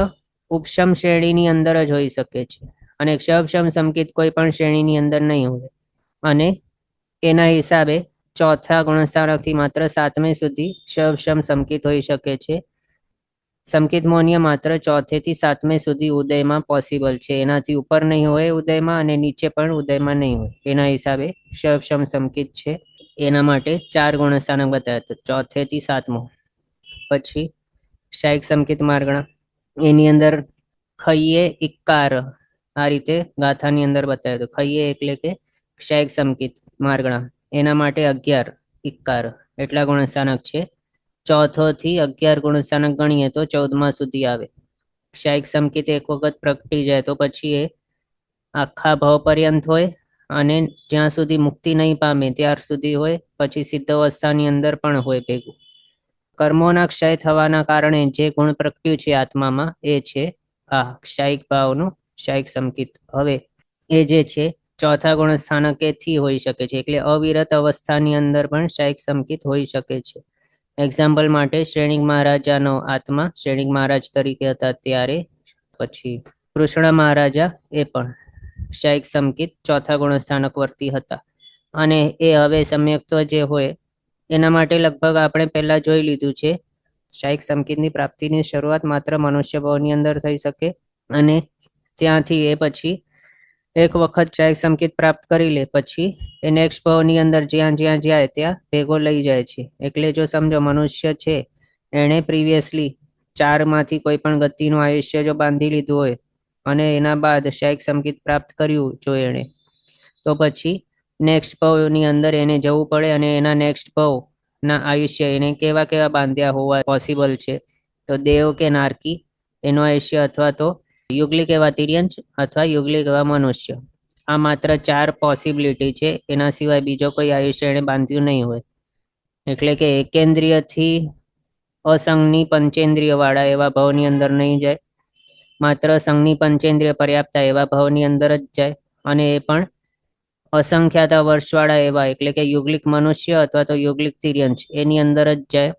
ઉપશમ શ્રેણીની અંદર જ હોઈ શકે છે, અને ક્ષપશમ સંકેત કોઈ પણ શ્રેણીની અંદર નહીં હોય. અને એના હિસાબે ચોથા ગુણસ્થાનકથી માત્ર 7મે સુધી ક્ષપશમ સંકેત હોઈ શકે છે. સંકેત મોહનીય માત્ર ચોથે થી 7મે સુધી ઉદયમાં પોસિબલ છે, એનાથી ઉપર નહીં હોય ઉદયમાં, અને નીચે પણ ઉદયમાં નહીં હોય. એના હિસાબે ક્ષપશમ સંકેત છે. એના માટે 4 ગુણસ્થાનક બતાવ્યા, તો ચોથે થી 7મો. પછી શાયિક સંકેત માર્ગણા, એની અંદર ખૈયે ઇક્કાર આ રીતે ગાથાની અંદર બતાવ્યું. તો ખૈયે એટલે કે શાયિક સંકેત માર્ગણા, એના માટે 11 ઇક્કાર એટલા ગુણસ્થાનક છે. ચોથો થી 11 ગુણસ્થાનક ગણીએ તો 14મા સુધી આવે. શાયિક સંકેત એક વખત પ્રગટી જાય તો પછી એ આખા ભવ પર્યંત હોય, અને જ્યાં સુધી મુક્તિ નહીં પામે ત્યાર સુધી હોય. પછી સિદ્ધ અવસ્થાની અંદર પણ હોય ભેગું. કર્મોના ક્ષય થવાના કારણે જે ગુણ પ્રગટ્યું છે આત્મામાં એ છે આ શાયિક ભાવનું શાયિક સંકેત. હવે એ જે છે ચોથા ગુણસ્થાનકેથી હોઈ શકે છે, એટલે અવિરત અવસ્થાની અંદર પણ શાયિક સંકેત હોઈ શકે છે. એક્ઝામ્પલ માટે શ્રેણિક મહારાજાનો આત્મા શ્રેણિક મહારાજ તરીકે હતા ત્યારે, પછી કૃષ્ણ મહારાજા એ પણ શાયિક સંકેત ચોથા ગુણસ્થાનક વર્તી હતા. અને એ હવે સમ્યક્ત્વ જે હોય એના માટે લગભગ આપણે પહેલા જોઈ લીધું છે, શાયિક સંકેતની પ્રાપ્તિની શરૂઆત માત્ર મનુષ્ય ભાવની અંદર થઈ શકે, અને ત્યાંથી એ પછી એક વખત શાયિક સંકેત પ્રાપ્ત કરી લે પછી એ નેક્સ્ટ ભાવની અંદર જ્યાં જ્યાં જાય ત્યાં ભેગો લઈ જાય છે. એટલે જો સમજો મનુષ્ય છે એણે પ્રિવિયસલી 4માંથી કોઈ પણ ગતિનું આયુષ્ય જો બાંધી લીધું હોય, અને એના બાદ શાયિક સંકેત પ્રાપ્ત કર્યું જો એણે, તો પછી નેક્સ્ટ ભાવની અંદર એને જવું પડે, અને એના નેક્સ્ટ ભાવના આયુષ્ય એને કેવા કેવા બાંધ્યા હોવા પોસિબલ છે? તો દેવ કે નારકી એનું આયુષ્ય, અથવા તો યુગલિક એવા તિર્યંચ, અથવા યુગલિક એવા મનુષ્ય. આ માત્ર 4 પોસિબિલિટી છે, એના સિવાય બીજો કોઈ આયુષ્ય એને બાંધ્યું નહીં હોય. એટલે કે એકેન્દ્રિયથી અસંગની પંચેન્દ્રિય વાળા એવા ભાવની અંદર નહીં જાય, માત્ર સંઘની પંચેન્દ્રિય પર્યાપ્ત એવા ભાવની અંદર જ જાય. અને એ પણ અસંખ્યાતા વર્ષવાળા એવા, એટલે કે યુગલિક મનુષ્ય અથવા તો યુગલિક તિર્યંચ એની અંદર જ જાય,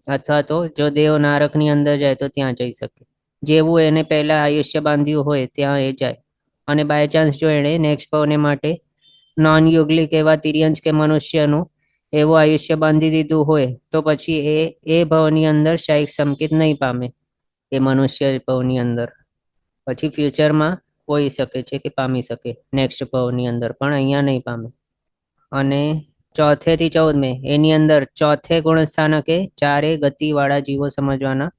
અથવા તો જો દેવ નારકની અંદર જાય તો ત્યાં જઈ શકે. જેવું એને પહેલા આયુષ્ય બાંધ્યું હોય ત્યાં એ જાય. અને બાય ચાન્સ જો એણે નેક્સ્ટ ભાવને માટે નોન યુગલિક એવા તિર્યંચ કે મનુષ્યનું એવું આયુષ્ય બાંધી દીધું હોય, તો પછી એ ભાવની અંદર શાયિક સંકેત નહીં પામે એ મનુષ્ય ભાવની અંદર. પછી ફ્યુચરમાં હોઈ શકે છે કે પામી શકે નેક્સ્ટ ભાવની અંદર, પણ અહીંયા નહીં પામે. અને ચોથે થી 14મે એની અંદર ચોથે ગુણસ્થાનકે 4 ગતિવાળા જીવો સમજવાના,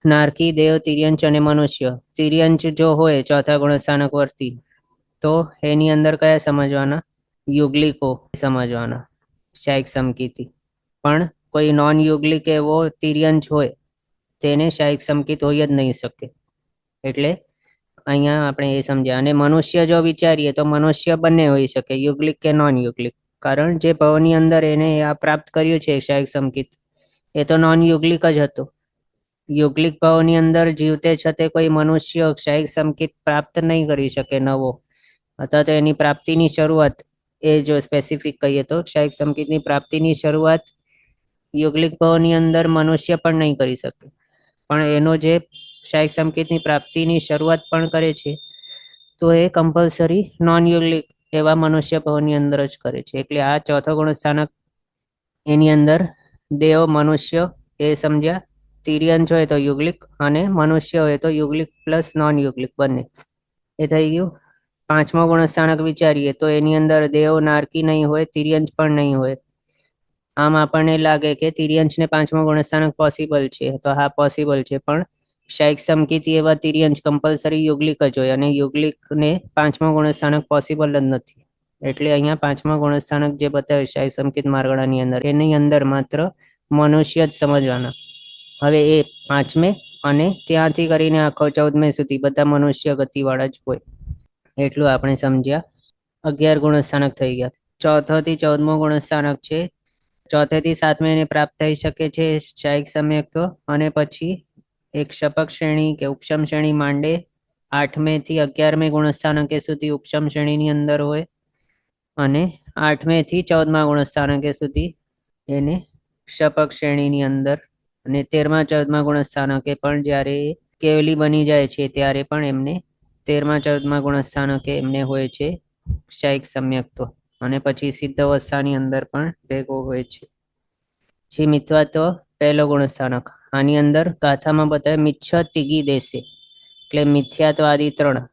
નારકી, દેવ, તિર્યંચ અને મનુષ્ય. તિર્યંચ જો હોય ચોથા ગુણસ્થાનક વર્તી, તો એની અંદર કયા સમજવાના? યુગલિકો સમજવાના શાયિક સંકેતી. પણ કોઈ નોન યુગલિક એવો તિર્યંચ હોય તેને શાયિક સંકેત હોઈ જ નહીં શકે. એટલે અહીંયા આપણે એ સમજ્યા. અને મનુષ્ય જો વિચારીએ તો મનુષ્ય બંને હોઈ શકે, યુગલિક કે નોન યુગલિક. કારણ જે ભાવની અંદર એને આ પ્રાપ્ત કર્યું છે શાયિક સંકેત, એ તો નોન યુગલિક જ હતો. યુગલિક ભાવની અંદર જીવતે છતે કોઈ મનુષ્ય ક્ષયિક સંકેત પ્રાપ્ત નહીં કરી શકે નવો, અથવા તો એની પ્રાપ્તિની શરૂઆત, એ જો સ્પેસિફિક કહીએ તો ક્ષયિક સંકેતની પ્રાપ્તિની શરૂઆત યુગલિક ભાવની અંદર મનુષ્ય પણ નહીં કરી શકે, પણ એનો જે ક્ષયિક સંકેતની પ્રાપ્તિની શરૂઆત પણ કરે છે તો એ કમ્પલસરી નોન યુગલિક એવા મનુષ્ય ભાવની અંદર જ કરે છે. એટલે આ ચોથો ગુણસ્થાનક એની અંદર દેવ મનુષ્ય એ સમજ્યા, તિર્યંશ હોય તો યુગલિક અને મનુષ્ય હોય તો યુગલિક પ્લસ નોન યુગલિક બંને, એ થઈ ગયું. પાંચમો ગુણસ્થાનક વિચારીએ તો એની અંદર દેવ નારકી નહીં હોય, તિર્યંશ પણ નહીં હોય. આમ આપણને લાગે કે તિર્યંશ ને પાંચમો ગુણસ્થાનક પોસિબલ છે, તો હા પોસિબલ છે, પણ ક્ષયિક સંકેતી એવા તિર્યંશ કમ્પલસરી યુગલિક જ હોય અને યુગલિક ને પાંચમો ગુણસ્થાનક પોસિબલ જ નથી. એટલે અહીંયા પાંચમા ગુણસ્થાનક જે બતાવ્યું ક્ષયિક સંકેત માર્ગળાની અંદર, એની અંદર માત્ર મનુષ્ય જ સમજવાના. હવે એ પાંચમે અને ત્યાંથી કરીને આખો 14મે સુધી બધા મનુષ્ય ગતિવાળા જ હોય. એટલું આપણે સમજ્યા. 11 ગુણસ્થાનક થઈ ગયા. ચોથો થી 14મો ગુણસ્થાનક છે. ચોથે થી 7મે એને પ્રાપ્ત થઈ શકે છે ક્ષયિક સમ્યક્ત્વ, અને પછી એક શપક શ્રેણી કે ઉપશમ શ્રેણી માંડે 8મે થી 11મે ગુણસ્થાનકે સુધી ઉપશમ શ્રેણીની અંદર હોય, અને 8મે થી 14મા ગુણસ્થાનકે સુધી એને શપક શ્રેણીની અંદર, અને 13મા 14મા ગુણસ્થાનકે પણ જ્યારે કેવલી બની જાય છે ત્યારે પણ એમને 13મા 14મા ગુણસ્થાનકે એમને હોય છે ક્ષયિક સમ્યક્ત્વ, અને પછી સિદ્ધ અવસ્થાની અંદર પણ ભેગો હોય છે. જે મિથ્યાત્વ પહેલો ગુણસ્થાનક, આની અંદર ગાથામાં બતાવે મિચ્છ તિગી દેશે, એટલે મિથ્યાત્વાદી 3,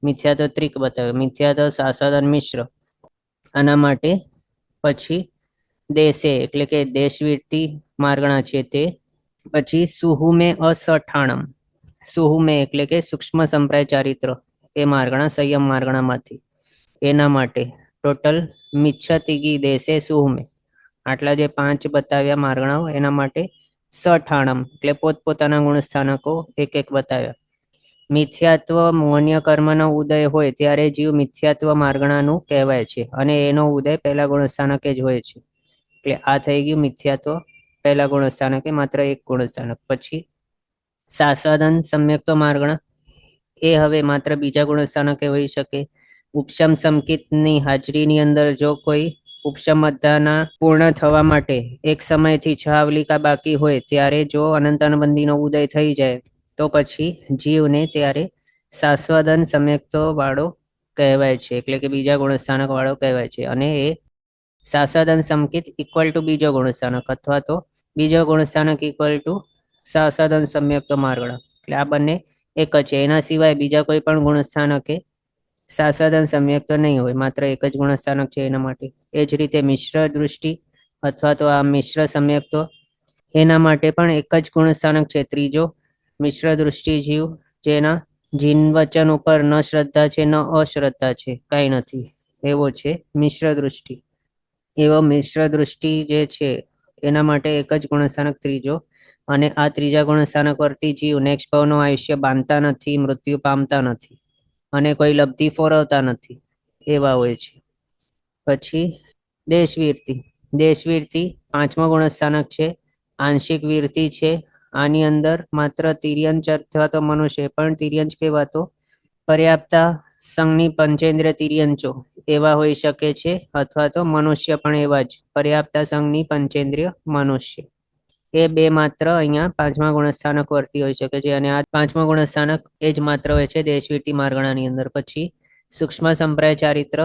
મિથ્યાત્વ ત્રિક બતાવે, મિથ્યાત્વ શાસન મિશ્ર. આના માટે પછી દેશે એટલે કે દેશવીરતી માર્ગણા છે તે. પછી સુહુમે અસઠાણમ, સુહુમે એટલે કે સૂક્ષ્મ સંપ્રાય ચારિત્ર, એ માર્ગણા સંયમ માર્ગણામાંથી. એના માટે ટોટલ મિચ્છતિગી દેશે સુહુમે, આટલા જે 5 બતાવ્યા માર્ગણાઓ, એના માટે સઠાણમ એટલે પોતપોતાના ગુણસ્થાનકો એક એક બતાવ્યા. મિથ્યાત્વ મોહનીય કર્મનો ઉદય હોય ત્યારે જીવ મિથ્યાત્વ માર્ગણાનું કહેવાય છે, અને એનો ઉદય પહેલા ગુણસ્થાનકે જ હોય છે. એટલે આ થઈ ગયું મિથ્યાત્વ પહેલા ગુણસ્થાનકે માત્ર એક ગુણસ્થાનક. પછી શાસન સમ્યક્ત્વ માર્ગણા, એ હવે માત્ર બીજા ગુણસ્થાનકે હોઈ શકે. ઉપશમ સંકેતની હાજરીની અંદર જો કોઈ ઉપશમ અધ્ધાના પૂર્ણ થવા માટે એક સમયથી 6 આવલિકા બાકી હોય ત્યારે જો અનંતાનુબંધીનો ઉદય થઈ જાય તો પછી જીવને ત્યારે શાશ્વતન સમ્યક્ત્વ વાળો કહેવાય છે, એટલે કે બીજા ગુણસ્થાનક વાળો કહેવાય છે. અને એ શાસન સંકેત ઇક્વલ ટુ બીજો ગુણસ્થાનક, અથવા તો બીજો ગુણસ્થાનક ઇક્વલ ટુ શાસન સમ્યક્ત્વ માર્ગણા, એટલે આ બંને એક જ છે. એના સિવાય બીજા કોઈ પણ ગુણસ્થાનકે શાસન સમ્યક્ત્વ નહીં હોય, માત્ર એક જ ગુણસ્થાનક છે એના માટે. એ જ રીતે મિશ્ર દૃષ્ટિ અથવા તો આ મિશ્ર સમ્યક્ત્વ, એના માટે પણ એક જ ગુણસ્થાનક છે ત્રીજો. મિશ્ર દૃષ્ટિ જીવ જેના જીન વચન ઉપર ન શ્રદ્ધા છે ન અશ્રદ્ધા છે, કઈ નથી, એવો છે મિશ્ર દૃષ્ટિ. એવો મિશ્ર દૃષ્ટિ જે છે એના માટે એક જ ગુણસ્થાનક ત્રીજો, અને આ ત્રીજા ગુણસ્થાનક પરથી જીવ નેક્સ્ટ ભાવનું આયુષ્ય બાંધતા નથી, મૃત્યુ પામતા નથી, અને કોઈ લબ્ધિ ફોરવતા નથી, એવા હોય છે. પછી દેશવીરતિ, દેશવીરતિ પાંચમો ગુણસ્થાનક છે, આંશિક વીરતિ છે. આની અંદર માત્ર તિર્યંશ અથવા તો મનુષ્ય, પણ તિર્યંશ કહેવાતો પર્યાપ્તા સંઘની પંચેન્દ્રિય તિર્યંશો એવા હોઈ શકે છે, અથવા તો મનુષ્ય પણ એવા જ પર્યાપ્તા સંઘની પંચેન્દ્રિય મનુષ્ય. એ બે માત્ર અહીંયા પાંચમા ગુણસ્થાનક વર્તી હોઈ શકે છે, અને આ પાંચમા ગુણસ્થાનક એ જ માત્ર હોય છે દેશવીરતી માર્ગણાની અંદર. પછી સૂક્ષ્મ સંપ્રાય ચારિત્ર,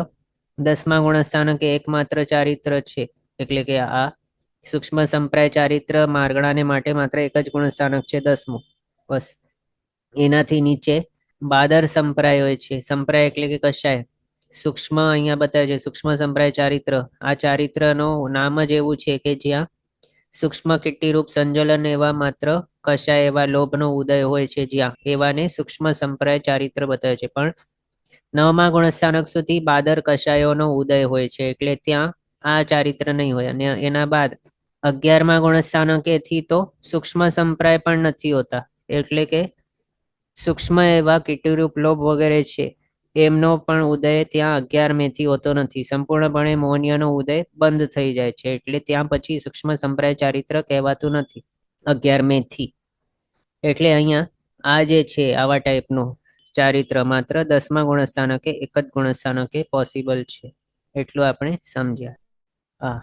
10મા ગુણસ્થાનકે એકમાત્ર ચારિત્ર છે, એટલે કે આ સૂક્ષ્મ સંપ્રાય ચારિત્ર માર્ગણાને માટે માત્ર એક જ ગુણસ્થાનક છે 10મું, બસ. એનાથી નીચે બાદર સંપ્રાય હોય છે. સંપ્રાય એટલે કે કશાય. સૂક્ષ્મ અહીંયા બતાવે છે સૂક્ષ્મ સંપ્રાય ચારિત્ર, આ ચારિત્રનું નામ જ એવું છે કે જ્યાં સૂક્ષ્મ કીર્તિરૂપ સંજલન એવા માત્ર કશાય એવા લોભનો ઉદય હોય છે, જ્યાં એવાને સૂક્ષ્મ સંપ્રાય ચારિત્ર બતાવે છે. પણ 9મા ગુણસ્થાનક સુધી બાદર કશાયોનો ઉદય હોય છે, એટલે ત્યાં આ ચારિત્ર નહીં હોય. અને એના બાદ 11મા ગુણસ્થાનકેથી તો સૂક્ષ્મ સંપ્રાય પણ નથી હોતા, એટલે કે સૂક્ષ્મ એવા કીર્તિરૂપ લોભ વગેરે છે એમનો પણ ઉદય ત્યાં 11મેથી હોતો નથી. સંપૂર્ણપણે મોહનીયનો ઉદય બંધ થઈ જાય છે, એટલે ત્યાં પછી સૂક્ષ્મ સંપ્રાય ચારિત્ર કહેવાતું નથી 11મેથી. એટલે અહીંયા આ જે છે આવા ટાઈપનું ચારિત્ર માત્ર 10મા ગુણસ્થાનકે એક જ ગુણસ્થાનકે પોસિબલ છે, એટલું આપણે સમજ્યા. હા,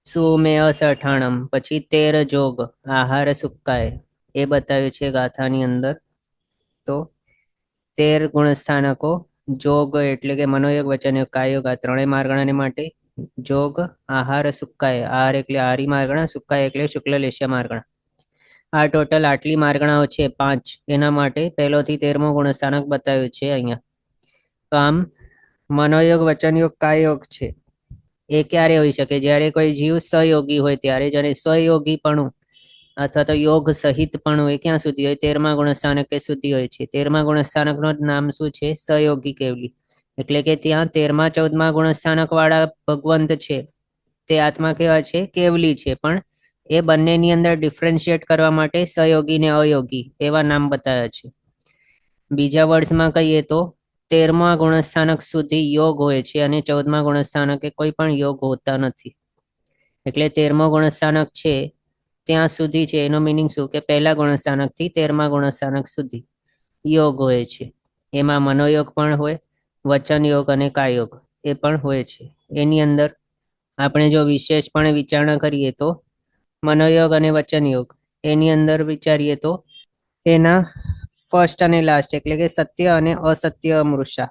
સુમે અસઠાણમ, પછી 13 જોગ આહાર સુકાય એ બતાવ્યું છે ગાથાની અંદર. તો 13 ગુણસ્થાનકો, જોગ એટલે કે મનોયોગ, વચનયોગ, કાયોગ, આ ત્રણેય માર્ગણાને માટે. જોગ આહાર સુકાય, આહાર એટલે આરી માર્ગણા, સુકાય એટલે શુક્લ લેશ્ય માર્ગણા. આ ટોટલ આટલી માર્ગણાઓ છે 5, એના માટે પહેલોથી 13મો ગુણસ્થાનક બતાવ્યું છે અહીંયા. તો આમ મનોયોગ, વચનયોગ, કાયોગ છે એ ક્યારે હોઈ શકે? જ્યારે કોઈ જીવ સહયોગી હોય ત્યારે જ. અને સ્વયોગીપણું અથવા તો યોગ સહિતપણું એ ક્યાં સુધી હોય? 13મા ગુણસ્થાનકે સુધી હોય છે. 13મા ગુણસ્થાનકનો નામ શું છે? સહયોગી કેવલી. એટલે કે ત્યાં 13મા 14મા ગુણસ્થાનક વાળા ભગવંત છે તે આત્મા કેવા છે? કેવલી છે. પણ એ બંનેની અંદર ડિફરન્શિએટ કરવા માટે સહયોગી ને અયોગી એવા નામ બતાવ્યા છે. બીજા વર્ષમાં કહીએ તો 13મા ગુણસ્થાનક સુધી યોગ હોય છે અને 14મા ગુણસ્થાનકે કોઈ પણ યોગ હોતા નથી. એટલે 13મો ગુણસ્થાનક છે ત્યાં સુધી છે, એનો મિનિંગ શું કે પહેલા ગુણસ્થાનકથી 13મા ગુણસ્થાનક સુધી યોગ હોય છે. એમાં મનોયોગ પણ હોય, વચન યોગ અને કાયોગ એ પણ હોય છે. એની અંદર આપણે જો વિશેષપણે વિચારણા કરીએ તો મનોયોગ અને વચન યોગ એની અંદર વિચારીએ તો એના ફર્સ્ટ અને લાસ્ટ એટલે કે સત્ય અને અસત્ય અમૃષા,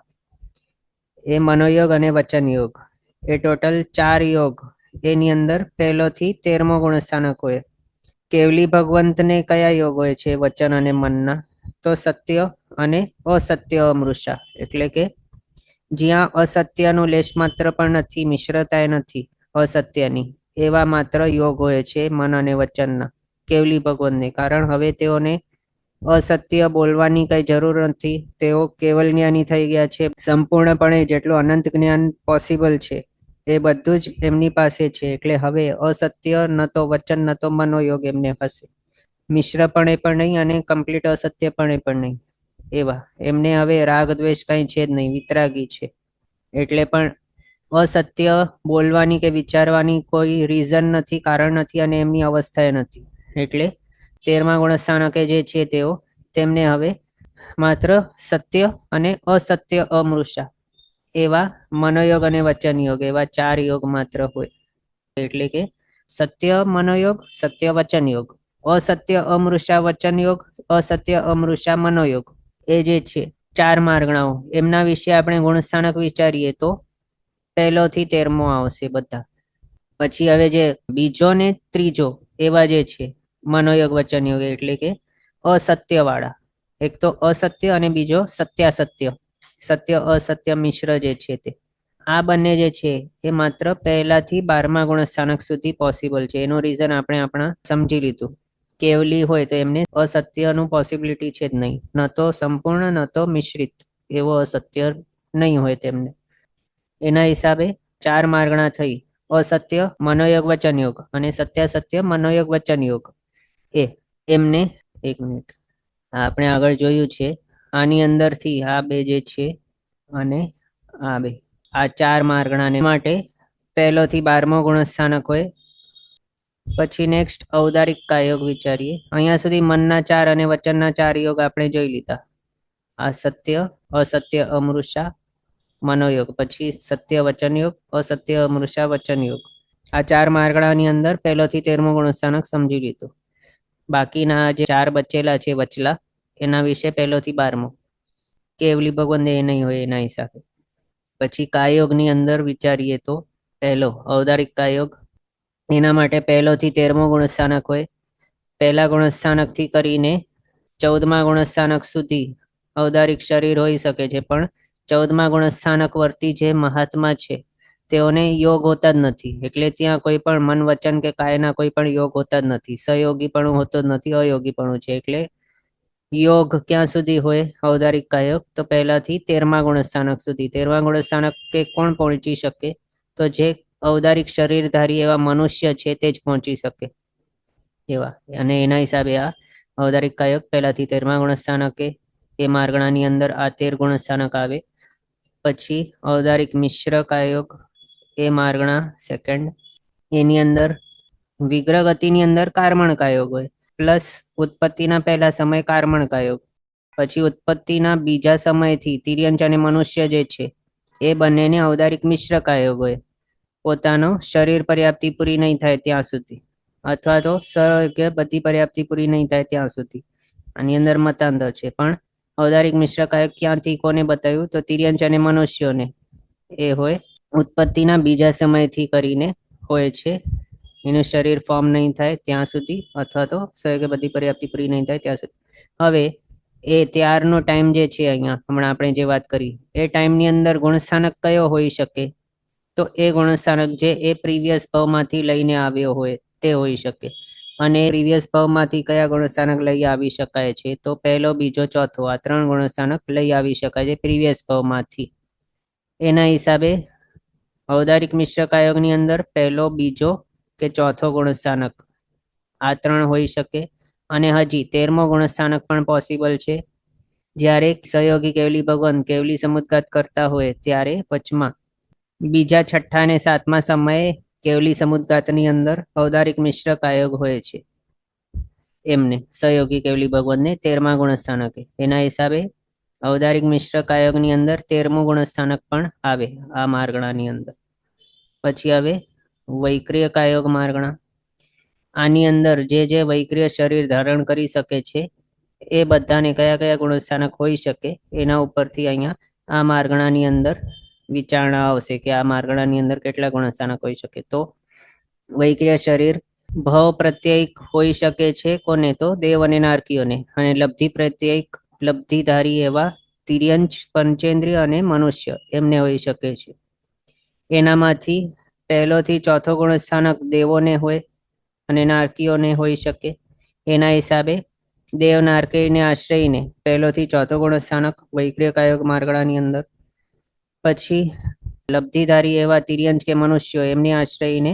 એ મનોયોગ અને વચન યોગ એ ટોટલ 4 યોગ. એની અંદર પહેલોથી 13મો ગુણસ્થાનક હોય. કેવલી ભગવંતને કયા યોગ હોય છે વચન અને મનના? તો સત્ય અને અસત્ય અમૃષા, એટલે કે જ્યાં અસત્યનું લેશ માત્ર પણ નથી, મિશ્રતા નથી અસત્યની, એવા માત્ર યોગ હોય છે મન અને વચનના કેવલી ભગવંતને. કારણ હવે તેઓને અસત્ય બોલવાની કઈ જરૂર નથી, તેઓ કેવલ જ્ઞાની થઈ ગયા છે. સંપૂર્ણપણે જેટલું અનંત જ્ઞાન પોસિબલ છે એ બધું જ એમની પાસે છે. એટલે હવે અસત્ય ન તો વચન ન તો મનોયોગ એમને હશે. મિશ્રપણે પણ નહીં અને કમ્પ્લીટ અસત્યપણે પણ નહીં. એવા એમને હવે રાગ દ્વેષ કઈ છે જ નહીં, વિતરાગી છે. એટલે પણ અસત્ય બોલવાની કે વિચારવાની કોઈ રીઝન નથી, કારણ નથી અને એમની અવસ્થા નથી. એટલે 13મા ગુણસ્થાનકે જે છે તેઓ તેમને હવે માત્ર સત્ય અને અસત્ય અમૃષા એવા મનોયોગ અને વચન યોગ એવા 4 યોગ માત્ર હોય. એટલે કે સત્ય મનોયોગ, સત્ય વચન યોગ, અસત્ય અમૃષા વચન યોગ, અસત્ય અમૃષા મનોયોગ, એ જે છે 4 માર્ગણાઓ, એમના વિશે આપણે ગુણસ્થાનક વિચારીએ તો પહેલોથી 13મો આવશે બધા. પછી હવે જે બીજો ને ત્રીજો એવા જે છે મનોયોગ વચન યોગ એટલે કે અસત્ય વાળા, એક તો અસત્ય અને બીજો સત્યાસત્ય, સત્ય અસત્ય મિશ્ર જે છે તે. આ બંને જે છે એ માત્ર પહેલાથી 12મા ગુણસ્થાનક સુધી પોસિબલ છે. એનું રીઝન આપણે આપણા સમજી લીધું. કેવલી હોય તો એમને અસત્યનું પોસિબિલિટી છે જ નહીં, ન તો સંપૂર્ણ ન તો મિશ્રિત, એવો અસત્ય નહીં હોય તેમને. એના હિસાબે 4 માર્ગણા થઈ, અસત્ય મનોયોગ વચન યોગ અને સત્યાસત્ય મનોયોગ વચન યોગ. એ એમને એક મિનિટ આપણે આગળ જોયું છે. આની અંદરથી આ બે જે છે અને આ બે, આ 4 માર્ગણાને માટે પહેલોથી 12મો ગુણસ્થાનક હોય. પછી નેક્સ્ટ ઔદારિક કાયોગ વિચારીએ. અહીંયા સુધી મનના 4 અને વચનના 4 યોગ આપણે જોઈ લીધા. આ સત્ય, અસત્ય અમૃષા મનોયોગ, પછી સત્ય વચન યોગ, અસત્ય અમૃષા વચન યોગ. આ 4 માર્ગણાની અંદર પહેલોથી 13મો ગુણસ્થાનક સમજી લીધું. બાકીના જે 4 બચેલા છે વચલા, એના વિશે પહેલોથી 12મો કેવલી ભગવંત એ નહીં હોય એના હિસાબે. પછી કાયોગની અંદર વિચારીએ તો પહેલો ઔદારિક કાયોગ, એના માટે પહેલોથી 13મો ગુણસ્થાનક હોય. પહેલા ગુણસ્થાનકથી કરીને 14મા ગુણસ્થાનક સુધી ઔદારિક શરીર હોઈ શકે છે, પણ 14મા ગુણસ્થાનક વર્તી જે મહાત્મા છે તેઓને યોગ હોતા જ નથી. એટલે ત્યાં કોઈ પણ મન વચન કે કાયના કોઈ પણ યોગ હોતા જ નથી, સહયોગીપણું હોતો જ નથી, અયોગીપણું છે. એટલે યોગ ક્યાં સુધી હોય ઔદારિક કાયોગ? તો પહેલાથી 13મા ગુણસ્થાનક સુધી. 13મા ગુણસ્થાનક કે કોણ પહોંચી શકે? તો જે ઔદારિક શરીરધારી એવા મનુષ્ય છે તે જ પહોંચી શકે એવા. અને એના હિસાબે આ ઔદારિક કાયોગ પહેલાથી 13મા ગુણસ્થાનકે, એ માર્ગણાની અંદર આ 13 ગુણસ્થાનક આવે. પછી ઔદારિક મિશ્ર કાયોગ, એ માર્ગણા સેકન્ડ. એની અંદર વિગ્રહ ગતિની અંદર કાર્મણ કાયોગ હોય. પ્લસ ઉત્પત્તિના પહેલા સમય કાર્મણ કાયોગ, પછી ઉત્પત્તિના બીજા સમયથી તિર્યંચ અને મનુષ્ય જે છે એ બંનેને ઔદારિક મિશ્ર કાયોગ હોય, પોતાનો શરીર પર્યાપ્તિ પૂરી નહીં થાય ત્યાં સુધી, અથવા તો કે બધી પર્યાપ્તિ પૂરી નહીં થાય ત્યાં સુધી. આની અંદર મતાંતર છે, પણ ઔદારિક મિશ્ર કાયક ક્યાંથી કોને બતાવ્યું? તો તિર્યંચ અને મનુષ્યોને. એ હોય ઉત્પત્તિના બીજા સમયથી કરીને હોય છે, એનું શરીર ફોર્મ નહીં થાય ત્યાં સુધી, અથવા તો કે બધી પર્યાપ્તિ પૂરી નહીં થાય ત્યાં સુધી. હવે એ ત્યારનો ટાઈમ જે છે, અહીંયા હમણાં આપણે જે વાત કરી એ ટાઈમની અંદર ગુણસ્થાનક કયો હોઈ શકે? તો એ ગુણસ્થાનક જે એ પ્રીવિયસ ભાવમાંથી લઈને આવ્યો હોય તે હોઈ શકે. અને પ્રીવિયસ ભાવમાંથી કયા ગુણસ્થાનક લઈ આવી શકાય છે? તો પહેલો, બીજો, ચોથો, આ 3 ગુણસ્થાનક લઈ આવી શકાય છે પ્રીવિયસ ભાવમાંથી. એના હિસાબે ઔદારિક મિશ્ર કાયોગની અંદર પહેલો, બીજો કે ચોથો ગુણસ્થાનક આ 3 હોઈ શકે. અને હજી 13મો ગુણસ્થાનક પણ પોસિબલ છે. જ્યારે સહયોગી કેવલી ભગવાન કેવલી સમુદ્ઘાત કરતા હોય ત્યારે વચમાં બીજા, છઠ્ઠા અને 7મા સમયે કેવલી સમુદ્ઘાતની અંદર ઔદારિક મિશ્ર કાયોગ હોય છે એમને, સહયોગી કેવલી ભગવાનને 13મા ગુણસ્થાનકે. એના હિસાબે ઔદારિક મિશ્ર કાયોગની અંદર 13મું ગુણસ્થાનક પણ આવે આ માર્ગણાની અંદર. પછી હવે વૈક્રિય કાયોગ માર્ગણા. આની અંદર જે વૈક્રિય શરીર ધારણ કરી શકે છે એ બધાને કયા કયા ગુણસ્થાનક હોઈ શકે એના ઉપરથી અહીંયા આ માર્ગણાની અંદર વિચારણા આવશે કે આ માર્ગણાની અંદર કેટલા ગુણસ્થાનક હોઈ શકે. તો વૈક્રિય શરીર ભવ પ્રત્યયિક હોઈ શકે છે કોને? તો દેવ અને નારકીઓને. અને લબ્ધિ પ્રત્યયિક લબ્ધિધારી એવા તિર્યંચ, પંચેન્દ્રિય અને મનુષ્ય એમને હોઈ શકે છે. એનામાંથી પહેલોથી ચોથો ગુણસ્થાનક દેવોને હોય અને નારકીઓને હોઈ શકે. એના હિસાબે દેવ નારકીને આશ્રયને પહેલોથી ચોથો ગુણસ્થાનક વૈક્રિય કાયોગ માર્ગણાની અંદર. પછી લબ્ધિધારી એવા તિર્યંચ કે મનુષ્યો એમની આશ્રયને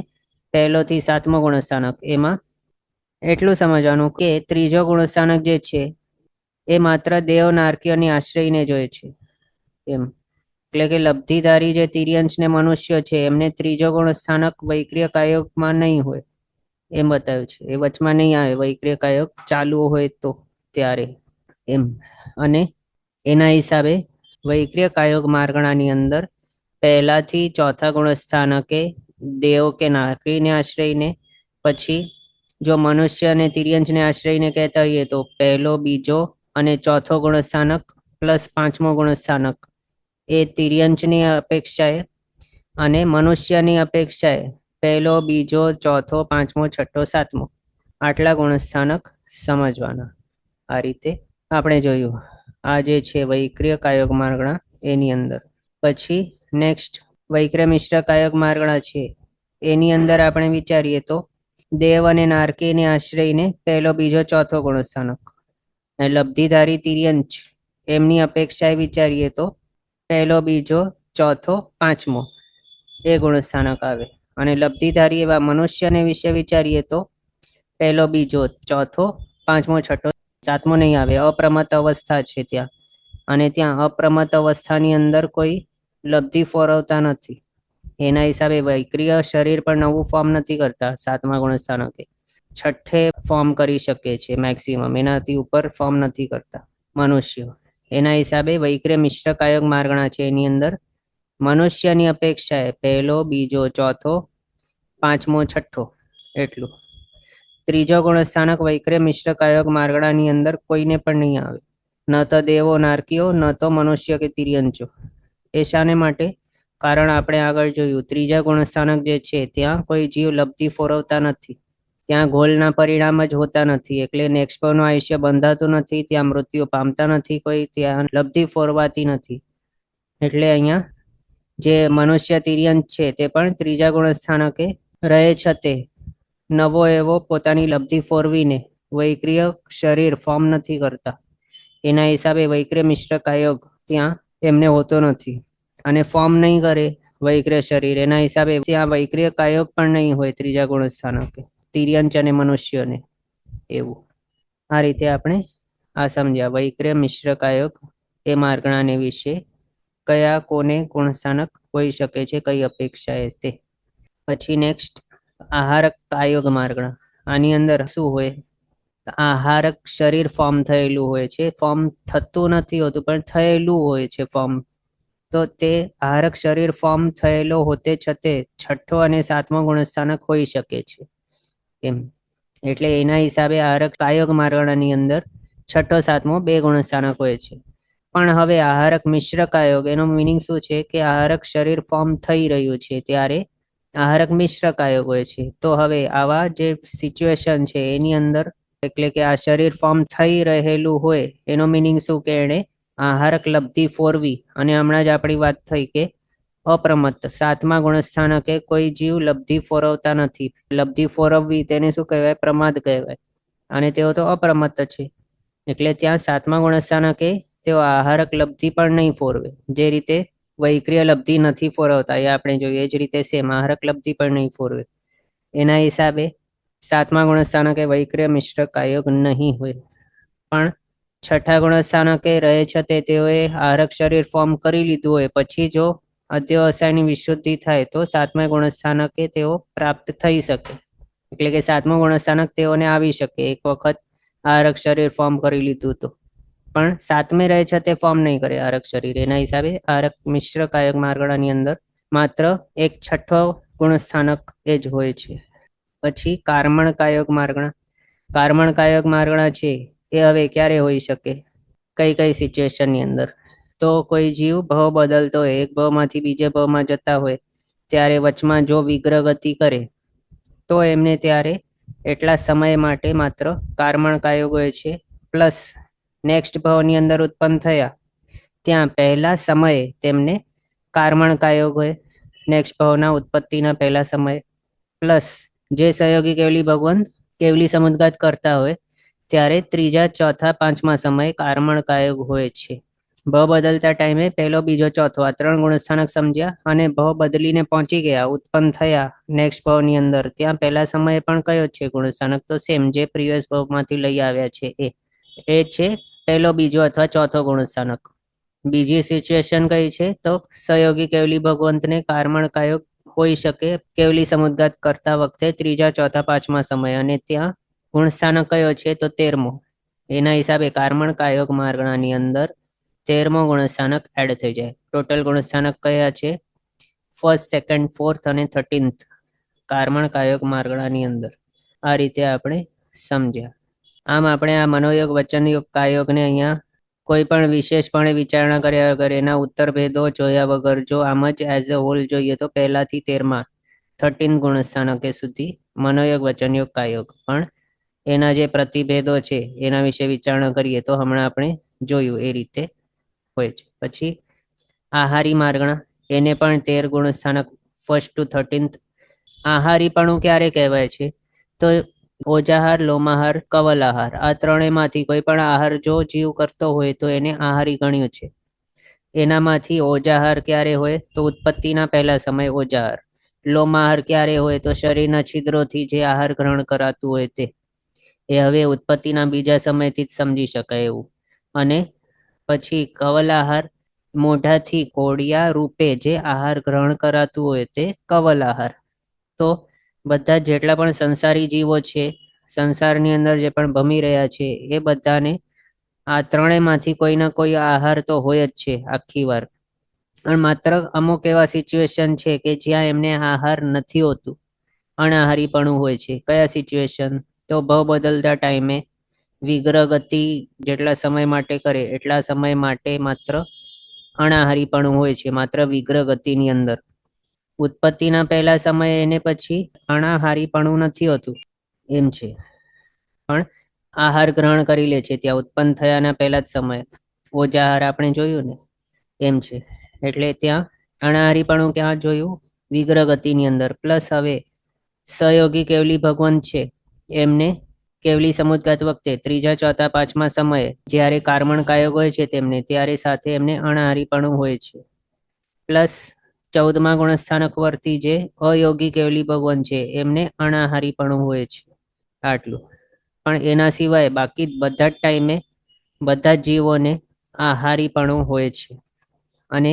પહેલોથી 7મો ગુણસ્થાનક. એમાં એટલું સમજવાનું કે ત્રીજો ગુણસ્થાનક જે છે એ માત્ર દેવ નારકીઓની આશ્રયને જ હોય છે એમ. એટલે કે લબ્ધિધારી જે તિર્યંચ ને મનુષ્ય છે એમને ત્રીજો ગુણસ્થાનક વૈક્રિય કાયોગમાં નહીં હોય એમ બતાવ્યું છે. એ વચમાં નહીં આવે, વૈક્રિય કાયોગ ચાલુ હોય તો ત્યારે એમ. અને એના હિસાબે વૈક્રિય કાયોગ માર્ગણાની અંદર પહેલાથી ચોથા ગુણસ્થાનકે દેવ કે નારકીને આશ્રયને, પછી જો મનુષ્ય અને તિર્યંચને આશ્રયને કહેતા હોઈએ તો પહેલો, બીજો અને ચોથો ગુણસ્થાનક પ્લસ 5મો ગુણસ્થાનક એ તિર્યંચની અપેક્ષાએ અને મનુષ્યની અપેક્ષાએ પહેલો, બીજો, ચોથો, 5મો, 6ઠ્ઠો, 7મો આટલા ગુણસ્થાનક સમજવાના. આ રીતે આપણે જોયું આ જે છે વૈક્રિય કાયોગ માર્ગણા એની અંદર. પછી નેક્સ્ટ વૈક્રિય મિશ્ર કાયોગ માર્ગણા છે એની અંદર આપણે વિચારીએ તો દેવ અને નારકીને આશ્રયને પહેલો, બીજો, ચોથો ગુણસ્થાનક. લબ્ધિધારી તિર્યંચ એમની અપેક્ષાએ વિચારીએ તો પહેલો, બીજો, ચોથો, 5મો એ ગુણસ્થાનક આવે. અને લબ્ધિધારી એવા મનુષ્યને વિશે વિચારીએ તો પહેલો, બીજો, ચોથો, 5મો, 6ઠ્ઠો, 7મો નહીં આવે. અપ્રમત્ત અવસ્થા છે ત્યાં, અને ત્યાં અપ્રમત્ત અવસ્થાની અંદર કોઈ લબ્ધિ ફોરવતા નથી. એના હિસાબે વૈક્રિય શરીર પણ નવું ફોર્મ નથી કરતા 7મા ગુણસ્થાનકે. 6ઠ્ઠે ફોર્મ કરી શકે છે મેક્સિમમ, એનાથી ઉપર ફોર્મ નથી કરતા મનુષ્યો. એના હિસાબે વૈક્રિય મિશ્ર કાયોગ માર્ગણા છે એની અંદર મનુષ્યની અપેક્ષાએ પહેલો, બીજો, ચોથો, 5મો, 6ઠ્ઠો એટલું. ત્રીજો ગુણસ્થાનક વૈક્રિય મિશ્ર કાયોગ માર્ગણાની અંદર કોઈને પણ નહીં આવે, ન તો દેવો નારકીઓ, ન તો મનુષ્ય કે તિર્યંચો. એ શાને માટે? કારણ આપણે આગળ જોયું ત્રીજા ગુણસ્થાનક જે છે ત્યાં કોઈ જીવ લબ્ધિ ફોરવતા નથી, ત્યાં ગોલના પરિણામ જ હોતા નથી, એટલે નેક્સ્ટ ભાવનું આયુષ્ય બંધાતું નથી, ત્યાં મૃત્યુ પામતા નથી કોઈ, ત્યાં લબ્ધિ ફોરવાતી નથી. એટલે અહીંયા જે મનુષ્ય તિર્યંચ છે તે પણ ત્રીજા ગુણસ્થાનકે રહે છતે નવો એવો પોતાની લબ્ધિ ફોરવીને વૈક્રિય શરીર ફોર્મ નથી કરતા. એના હિસાબે વૈક્રિય મિશ્ર કાયોગ ત્યાં એમને હોતો નથી, અને ફોર્મ નહીં કરે વૈક્રિય શરીર, એના હિસાબે ત્યાં વૈક્રિય કાયોગ પણ નહીં હોય ત્રીજા ગુણસ્થાનકે તિર્યંચ અને મનુષ્યને. એવું આ રીતે આપણે આ સમજ્યા વૈક્રિય મિશ્ર કાયોગ એ માર્ગણાને વિશે, કયા કોને ગુણસ્થાનક હોઈ શકે છે, કઈ અપેક્ષાએ તે. પછી નેક્સ્ટ આહારક કાયોગ માર્ગણા. આની અંદર શું હોય? આહારક શરીર ફોર્મ થયેલું હોય છે, ફોર્મ થતું નથી હોતું પણ થયેલું હોય છે ફોર્મ. તો તે આહારક શરીર ફોર્મ થયેલો હોતે છતે છઠ્ઠો અને સાતમો ગુણસ્થાનક હોઈ શકે છે એમ. એટલે એના હિસાબે આહારક કાયક માર્ગણાની અંદર છઠ્ઠો સાતમો બે ગુણસ્થાનક હોય છે. પણ હવે આહારક મિશ્ર કાયોગ, એનો મિનિંગ શું છે કે આહારક શરીર ફોર્મ થઈ રહ્યું છે ત્યારે આહારક મિશ્ર કાયોગ હોય છે. તો હવે આવા જે સિચ્યુએશન છે એની અંદર, એટલે કે આ શરીર ફોર્મ થઈ રહેલું હોય એનો મિનિંગ શું કે એને આહારક લબ્ધિ ફોરવી. અને હમણાં જ આપણી વાત થઈ કે અપ્રમત્ત સાતમા ગુણસ્થાનકે કોઈ જીવ લબ્ધિ ફોરવતા નથી. લબ્ધિ ફોરવવી તેને શું કહેવાય? પ્રમાદ કહેવાય. અને તેઓ તો અપ્રમત્ત છે, એટલે ત્યાં સાતમા ગુણસ્થાનકે તેઓ આહારક લબ્ધિ પણ નહીં ફોરવે. જે રીતે વૈક્રિય લબ્ધિ નથી ફોરવતા એ આપણે જોઈએ, એ જ રીતે સેમ આહારક લબ્ધિ પણ નહીં ફોરવે. એના હિસાબે સાતમા ગુણસ્થાનકે વૈક્રિય મિશ્ર કાયોગ નહીં હોય. પણ છઠ્ઠા ગુણસ્થાનકે રહે છે તે તેઓએ આહારક શરીર ફોર્મ કરી લીધું હોય, પછી જો અધ્યવસાયની વિશુદ્ધિ થાય તો સાતમા ગુણસ્થાનકે તેઓ પ્રાપ્ત થઈ શકે. એટલે કે સાતમું ગુણસ્થાનક તેઓને આવી શકે એક વખત આહારક શરીર ફોર્મ કરી લીધું તો. પણ સાતમે રહે છે તે ફોર્મ નહીં કરે આહારક શરીર. એના હિસાબે આહારક મિશ્ર કાયક માર્ગણાની અંદર માત્ર એક છઠ્ઠો ગુણસ્થાનક એ જ હોય છે. પછી કાર્મણ કાયક માર્ગણા. કાર્મણ કાયક માર્ગણા છે એ હવે ક્યારે હોઈ શકે? કઈ કઈ સિચ્યુએશનની અંદર? તો કોઈ જીવ ભાવ બદલતો હોય, એક ભાવમાંથી બીજે ભાવમાં જતા હોય ત્યારે વચમાં જો વિગ્રહ ગતિ કરે તો એમને ત્યારે એટલા સમય માટે માત્ર કાર્મણ કાયોગ હોય છે. પ્લસ નેક્સ્ટ ભાવની અંદર ઉત્પન્ન થયા ત્યાં પહેલા સમયે તેમને કાર્મણ કાયોગ હોય, નેક્સ્ટ ભાવના ઉત્પત્તિના પહેલા સમયે. પ્લસ જે સહયોગી કેવલી ભગવંત કેવલી સમુદ્ગાત કરતા હોય ત્યારે ત્રીજા ચોથા પાંચમા સમયે કાર્મણ કાયોગ હોય છે. ભાવ બદલતા ટાઈમે પહેલો બીજો ચોથો આ ત્રણ ગુણસ્થાનક સમજ્યા, અને ભાવ બદલીને પહોંચી ગયા, ઉત્પન્ન થયા નેક્સ્ટ ભાવની અંદર, ત્યાં પહેલા સમયે પણ કયો છે ગુણસ્થાનક? તો સેમ જે પ્રીવિયસ ભાવમાંથી લઈ આવ્યા છે એ છે પહેલો બીજો અથવા ચોથો ગુણસ્થાનક. બીજી સિચ્યુએશન કઈ છે? તો સહયોગી કેવલી ભગવંતને કાર્મણ કાયોગ હોઈ શકે કેવલી સમુદ્ગાત કરતા વખતે ત્રીજા ચોથા પાંચમા સમય, અને ત્યાં ગુણસ્થાનક કયો છે? તો 13મો. એના હિસાબે કાર્મણ કાયોગ માર્ગણાની અંદર 13મો ગુણસ્થાનક એડ થઈ જાય. ટોટલ ગુણસ્થાનક કયા છે? ફર્સ્ટ, સેકન્ડ, ફોર્થ અને 13th કાર્મણ કાયોગ માર્ગણાની અંદર. આ રીતે આપણે સમજ્યા. આમ આપણે આ મનોયોગ, વચનયોગ, કાયોગને અહીંયા કોઈ પણ વિશેષપણે વિચારણા કર્યા વગર, એના ઉત્તર ભેદો જોયા વગર, જો આમ જ એઝ અ હોલ જોઈએ તો પહેલાથી 13મા 13 ગુણસ્થાનકે સુધી મનોયોગ, વચનયોગ, કાયોગ. પણ એના જે પ્રતિભેદો છે એના વિશે વિચારણા કરીએ તો હમણાં આપણે જોયું એ રીતે હોય છે. પછી આહારી માર્ગણા, એને પણ 13 ગુણસ્થાનક ફર્સ્ટ ટુ 13th. આહારીપણું ક્યારે કહેવાય છે? તો ઓજાહાર, લોમાહાર, કવલ આહાર, આ ત્રણેયમાંથી કોઈ પણ આહાર જો જીવ કરતો હોય તો એને આહારી ગણ્યું છે. એનામાંથી ઓજાહાર ક્યારે હોય? તો ઉત્પત્તિના પહેલા સમય ઓજાહાર. લોમાહાર ક્યારે હોય? તો શરીરના છિદ્રોથી જે આહાર ગ્રહણ કરાતું હોય તે. એ હવે ઉત્પત્તિના બીજા સમયથી જ સમજી શકાય એવું. અને પછી કવલ આહાર, મોઢાથી કોડિયા રૂપે જે આહાર ગ્રહણ કરાતું હોય તે કવલ આહાર. તો બધા જેટલા પણ સંસારી જીવો છે, સંસારની અંદર જે પણ ભમી રહ્યા છે, એ બધાને આ ત્રણેયમાંથી કોઈ ના કોઈ આહાર તો હોય જ છે આખી વાર. પણ માત્ર અમુક એવા સિચ્યુએશન છે કે જ્યાં એમને આહાર નથી હોતું, અનાહારીપણું હોય છે. કયા સિચ્યુએશન? તો ભાવ બદલતા ટાઈમે વિગ્રહ ગતિ જેટલા સમય માટે કરે એટલા સમય માટે માત્ર અનાહારીપણું હોય છે, માત્ર વિગ્રહ ગતિની અંદર. ઉત્પત્તિના પહેલા સમયે એને પછી અનાહારીપણું નથી હોતું એમ છે. પણ આહાર ગ્રહણ કરી લે છે ત્યાં ઉત્પન્ન થયાના પહેલા જ સમયે. ઓજાહાર આપણે જોયું ને એમ છે. એટલે ત્યાં અનાહારીપણું ક્યાં જોયું? વિગ્રહ ગતિની અંદર. પ્લસ હવે સહયોગી કેવલી ભગવંત છે, એમને કેવલી સમુદ્ગાત વખતે ત્રીજા ચોથા પાંચમા સમયે જ્યારે કાર્મણ કાયોગ હોય છે તેમને, ત્યારે સાથે એમને અનાહારીપણું હોય છે. પ્લસ 14મા ગુણસ્થાનક વર્તી જે અયોગી કેવલી ભગવાન છે એમને અનાહારીપણું હોય છે. આટલું. પણ એના સિવાય બાકી બધા જ ટાઈમે બધા જ જીવોને આહારીપણું હોય છે. અને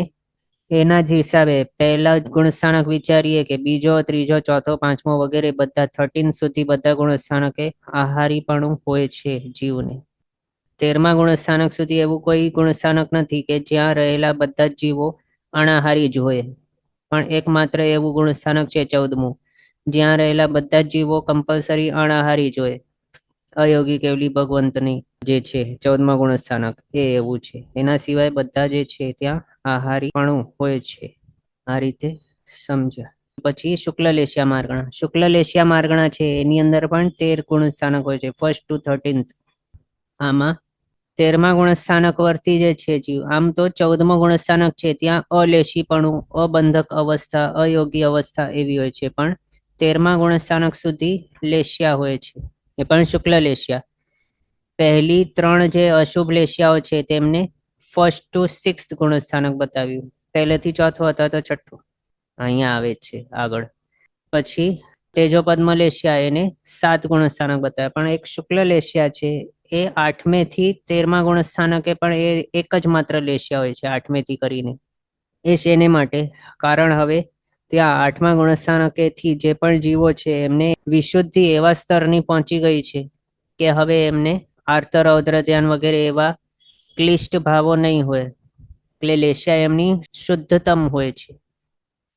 એના જ હિસાબે પહેલા ગુણસ્થાનક વિચારીએ કે બીજો, ત્રીજો, ચોથો, પાંચમો વગેરે બધા 13 સુધી બધા ગુણસ્થાનકે આહારીપણું હોય છે જીવને. 13મા ગુણસ્થાનક સુધી એવું કોઈ ગુણસ્થાનક નથી કે જ્યાં રહેલા બધા જ જીવો અનાહારી જ હોય, પણ એકમાત્ર એવું ગુણસ્થાનક છે 14મું, જ્યાં રહેલા બધા જ જીવો કમ્પલસરી અનાહારી જ હોય. અયોગી કેવલી ભગવંતની જે છે 14મા ગુણસ્થાનક એ એવું છે. એના સિવાય બધા જે છે ત્યાં આહારીપણું હોય છે. આ રીતે સમજ્યા. પછી શુક્લલેશ્યા માર્ગણા. શુક્લલેશ્યા માર્ગણા છે એની અંદર પણ 13 ગુણસ્થાનક હોય છે, 1st to 13th. આમાં 13મા ગુણસ્થાનક વર્તી જે છે જીવ, આમ તો 14મો ગુણસ્થાનક છે ત્યાં અલેશીપણું, અબંધક અવસ્થા, અયોગી અવસ્થા એવી હોય છે, પણ 13મા ગુણસ્થાનક સુધી લેશ્યા હોય છે, એ પણ શુક્લલેશ્યા. પહેલી 3 જે અશુભ લેશ્યાઓ છે તેમને 1st to 6th ગુણસ્થાનક બતાવ્યું. પહેલેથી ચોથો હતા તો છઠ્ઠું અહીંયા આવે છે આગળ. પછી તેજો પદ્મલેશ્યા એને 7 ગુણસ્થાનક બતાવ્યા, પણ એક શુક્લલેશ્યા છે એ 8મે થી 13મા ગુણસ્થાનકે પણ એ એક જ માત્ર લેશ્યા હોય છે 8મે થી કરીને. એ શેને માટે? કારણ હવે ત્યાં 8મા ગુણસ્થાનકેથી જે પણ જીવો છે એમને વિશુદ્ધિ એવા સ્તરની પહોંચી ગઈ છે કે હવે એમને આર્ત, રૌદ્ર, ધ્યાન વગેરે એવા ક્લિષ્ટ ભાવો નહીં હોય, એટલે લેશ્યા એમની શુદ્ધતમ હોય છે.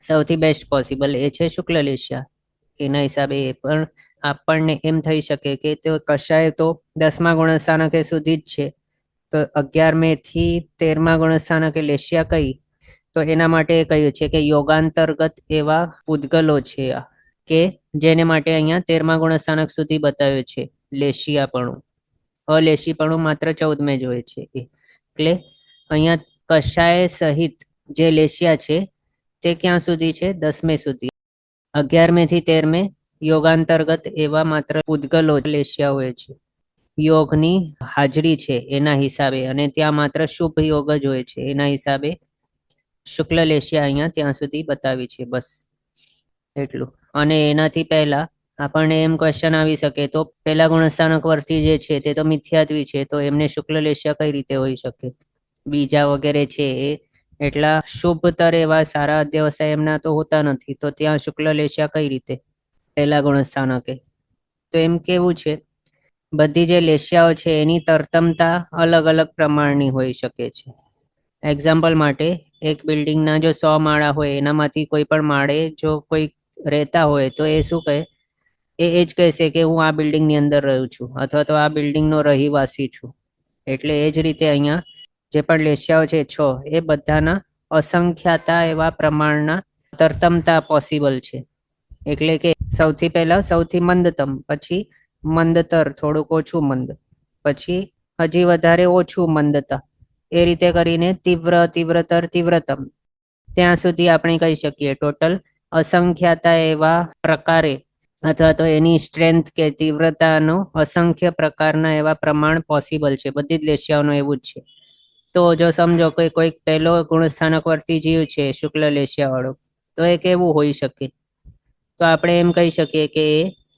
સૌથી બેસ્ટ પોસિબલ એ છે શુક્લલેશ્યા. એના હિસાબે એ પણ આપણને એમ થઈ શકે કે તે કશાય તો 10મા ગુણસ્થાનકે સુધી જ છે, તો 11મે થી 13મા ગુણસ્થાનકે લેશ્યા કઈ? તો એના માટે કહ્યું છે કે યોગાંતર્ગત એવા પૂદગલો છે કે જેને માટે અહીંયા 13મા ગુણસ્થાનક સુધી બતાવ્યું છે લેશિયાપણું. અલેશીપણું માત્ર 14મે જ હોય છે. એટલે અહીંયા કશાય સહિત જે લેશ્યા છે તે ક્યાં સુધી છે? 10મે સુધી. 11મે થી 13મે યોગાંતર્ગત એવા માત્ર પૂદગલો લેશ્યા હોય છે, યોગની હાજરી છે એના હિસાબે, અને ત્યાં માત્ર શુભ યોગ જ હોય છે એના હિસાબે શુક્લલેશ્યા અહીંયા ત્યાં સુધી બતાવી છે. બસ એટલું. અને એનાથી પહેલા આપણને એમ ક્વેશ્ચન આવી શકે તો પહેલા ગુણસ્થાનક વર્તી જે છે તે તો મિથ્યાત્વી છે, તો એમને શુક્લલેશ્યા કઈ રીતે હોઈ શકે? બીજા વગેરે છે એ એટલા શુભતર એવા સારા અધ્યવસાય એમના તો હોતા નથી, તો ત્યાં શુક્લલેશ્યા કઈ રીતે પહેલા ગુણસ્થાનકે? તો એમ કેવું છે, બધી જે લેશ્યાઓ છે એની તરતમતા અલગ અલગ પ્રમાણની હોઈ શકે છે. એક્ઝામ્પલ માટે એક બિલ્ડિંગના જો 100 માળા હોય એનામાંથી કોઈ પણ માળે જો કોઈ રહેતા હોય તો એ શું કહે? એ જ કહેશે કે હું આ બિલ્ડિંગની અંદર રહું છું, અથવા તો આ બિલ્ડિંગનો રહેવાસી છું. એટલે એ જ રીતે અહીંયા જે પણ લેશ્યાઓ છે 6, એ બધાના અસંખ્યાતા એવા પ્રમાણના તરતમતા પોસિબલ છે. એટલે કે સૌથી પહેલા સૌથી મંદતમ, પછી મંદતર, થોડુંક ઓછું મંદ, પછી હજી વધારે ઓછું મંદતા, એ રીતે કરીને તીવ્ર, તીવ્રતર, તીવ્રતમ, ત્યાં સુધી આપણે કહી શકીએ ટોટલ અસંખ્યાતા એવા પ્રકારે, અથવા તો એની સ્ટ્રેન્થ કે તીવ્રતાનો અસંખ્ય પ્રકારના એવા પ્રમાણ પોસિબલ છે. બધી જ લેશ્યાઓનું એવું જ છે. તો જો સમજો કે કોઈક પહેલો ગુણસ્થાનક વર્તી જીવ છે શુક્લલેશ્યા વાળો, તો એ કેવું હોઈ શકે? તો આપણે એમ કહી શકીએ કે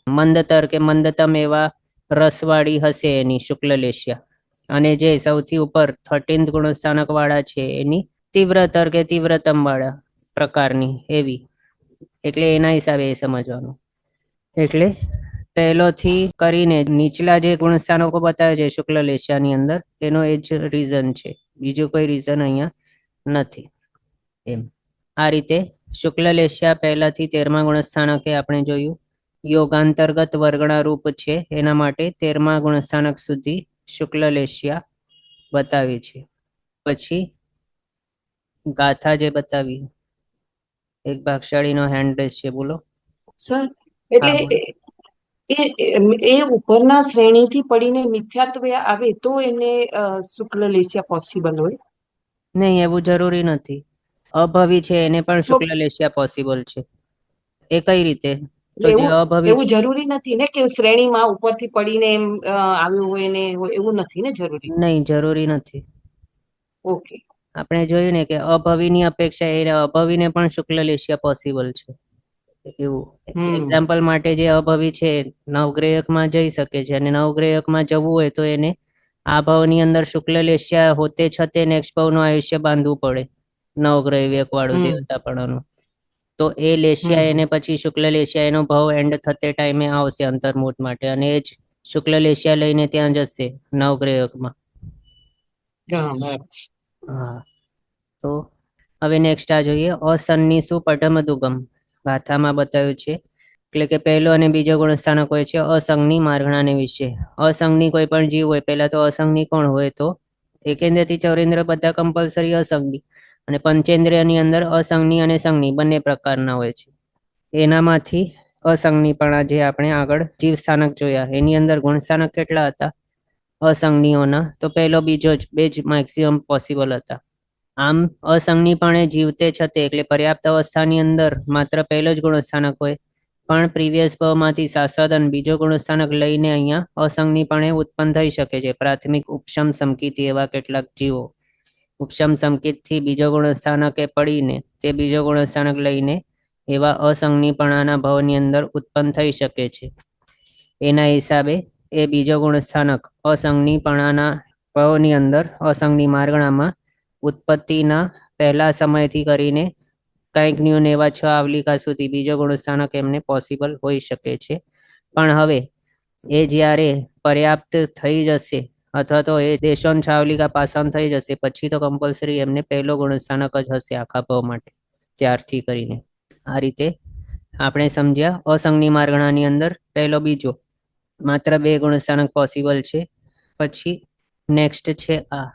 મંદતર કે મંદતમ એવા રસવાળી હશે એની શુક્લલેશ્યા, અને જે સૌથી ઉપર 13th ગુણસ્થાનક વાળા છે એની તીવ્રતર કે તીવ્રતમ વાળા પ્રકારની એવી. એટલે એના હિસાબે એ સમજવાનું. એટલે પહેલોથી કરીને નીચલા જે ગુણસ્થાનકો બતાવે છે શુક્લલેશ્યાની અંદર, એનો એ જ રીઝન છે, બીજું કોઈ રીઝન અહીંયા નથી. એમ આ રીતે શુક્લલેશ્યા પહેલાથી 13મા ગુણસ્થાનકે આપણે જોયું યોગાંતર્ગત વર્ગણા રૂપ છે, એના માટે 13મા ગુણસ્થાનક સુધી શુક્લલેશ્યા બતાવી છે. પછી ગાથા જે બતાવી, એક ભાગશાળીનો હેન્ડ રેસ છે, બોલો સર. હા એટલે બોલો. એ ઉપરના શ્રેણીથી પડીને મિથ્યાત્વ આવે તો એને શુક્લલેશ્યા પોસિબલ હોય? નહીં, એવું જરૂરી નથી. અભવી છે એને પણ શુક્લલેશ્યા પોસિબલ છે. એ કઈ રીતે? તો જે અભવી એવું જરૂરી નથી ને કે શ્રેણીમાં ઉપરથી પડીને એમ આવ્યું હોય ને એવું નથી ને જરૂરી? નહીં, જરૂરી નથી. ઓકે. આપણે જોયું ને કે અભવીની અપેક્ષા એ અભવીને પણ શુક્લલેશ્યા પોસિબલ છે. એવું એક્ઝામ્પલ માટે જે અભવી છે નવગ્રહકમાં જઈ શકે છે, અને નવગ્રહકમાં જવું હોય તો એને આ ભાવની અંદર શુક્લલેશ્યા હોતે છતે નેક્સ્ટ ભાવનું આયુષ્ય બાંધવું પડે. નવગ્રહ વિવેક વાળું હમ દેવતાપણાનું. તો એ હમ લેશિયા હમ એને પછી શુક્લ લેશિયા એનો ભાવ એન્ડ થતે ટાઈમે આવશે અંતર્મુહૂર્ત માટે, અને એ જ શુક્લ લેશિયા લઈને ત્યાં જશે નવગ્રહ યોગમાં. હા બરાબર. હા, તો હવે નેક્સ્ટ આ જોઈએ, અસન્નિસુ પઢમદુગમ ગાથામાં બતાવ્યું છે. એટલે કે પહેલો અને બીજો ગુણસ્થાનક હોય છે અસંગની માર્ગણાને વિશે. અસંગની કોઈ પણ જીવ હોય, પહેલા તો અસંગની કોણ હોય, તો એકેન્દ્ર થી ચૌરેન્દ્ર બધા કમ્પલસરી અસંગની, અને પંચેન્દ્રિયની અંદર અસંગની અને સંગની બંને પ્રકારના હોય છે. એનામાંથી અસંગનીપણા જે આપણે આગળ જીવ સ્થાનક જોયા એની અંદર ગુણ સ્થાનક કેટલા હતા અસંગનીઓના, તો પહેલો બીજો જ બે જ મેક્સિમમ પોસિબલ હતા. આમ અસંગનીપણે જીવતે છતે એટલે પર્યાપ્ત અવસ્થાની અંદર માત્ર પહેલો જ ગુણસ્થાનક હોય, પણ પ્રીવિયસ ભાવમાંથી શાશ્વત બીજો ગુણસ્થાનક લઈને અહીંયા અસંગનીપણે ઉત્પન્ન થઈ શકે છે. પ્રાથમિક ઉપશમ સમકીતિ એવા કેટલાક જીવો ઉપશમ સંકેત થી બીજો ગુણસ્થાનકે પડીને તે બીજો ગુણસ્થાનક લઈને એવા અસંગનીપણાના ભાવની અંદર ઉત્પન્ન થઈ શકે છે. એના હિસાબે એ બીજો ગુણસ્થાનક અસંગનીપણાના ભાવની અંદર અસંગની માર્ગણામાં ઉત્પત્તિના પહેલા સમયથી કરીને કંઈક ન્યૂન એવા 6 આવલિકા સુધી બીજો ગુણસ્થાનક એમને પોસિબલ હોઈ શકે છે. પણ હવે એ જ્યારે પર્યાપ્ત થઈ જશે અથવા તો એ દેશોન છાવલિકા પાસન થઈ જશે પછી તો કમ્પલસરી એમને પહેલો ગુણસ્થાનક જ હશે આખા ભાવ માટે ત્યારથી કરીને. આ રીતે આપણે સમજ્યા અસંગની માર્ગણાની અંદર પહેલો બીજો માત્ર બે ગુણસ્થાનક પોસિબલ છે. પછી નેક્સ્ટ છે આ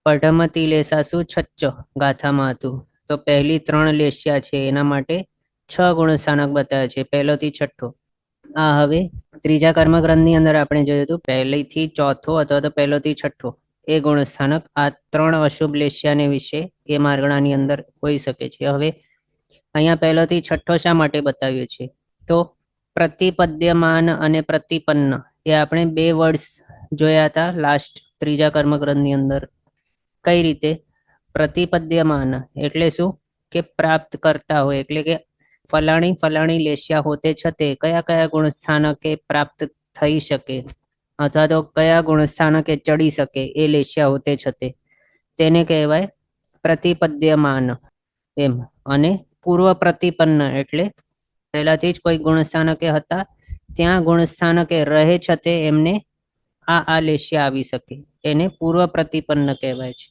પઢમતી લેસાસુ છચ્ચ ગાથામાં હતું, તો પહેલી 3 લેશિયા છે એના માટે 6 ગુણસ્થાનક બતાવે છે પહેલોથી છઠ્ઠો. આ હવે ત્રીજા કર્મગ્રંથની અંદર આપણે જોયું હતું પહેલીથી ચોથો અથવા તો પહેલોથી છઠ્ઠો એ ગુણસ્થાનક આ 3 અશુભ લેશિયાને વિશે એ માર્ગણાની અંદર હોઈ શકે છે. હવે અહીંયા પહેલોથી છઠ્ઠો શા માટે બતાવ્યો છે, તો પ્રતિપદ્યમાન અને પ્રતિપન્ન એ આપણે 2 વર્ડ્સ જોયા હતા લાસ્ટ ત્રીજા કર્મગ્રંથની અંદર. કઈ રીતે પ્રતિપદ્યમાન એટલે શું કે પ્રાપ્ત કરતા હોય, એટલે કે ફલાણી ફલાણી લેશિયા હોતે છતે કયા કયા ગુણ સ્થાનકે પ્રાપ્ત થઈ શકે અથવા તો કયા ગુણ સ્થાનકે ચડી શકે એ લેશિયા હોતે છતે તેને કહેવાય પ્રતિપદ્યમાન એમ. અને પૂર્વ પ્રતિપન્ન એટલે પહેલાથી જ કોઈ ગુણ સ્થાનકે હતા ત્યાં ગુણ સ્થાનકે રહે છતે એમને આ લેશિયા આવી શકે એને પૂર્વ પ્રતિપન્ન કહેવાય છે.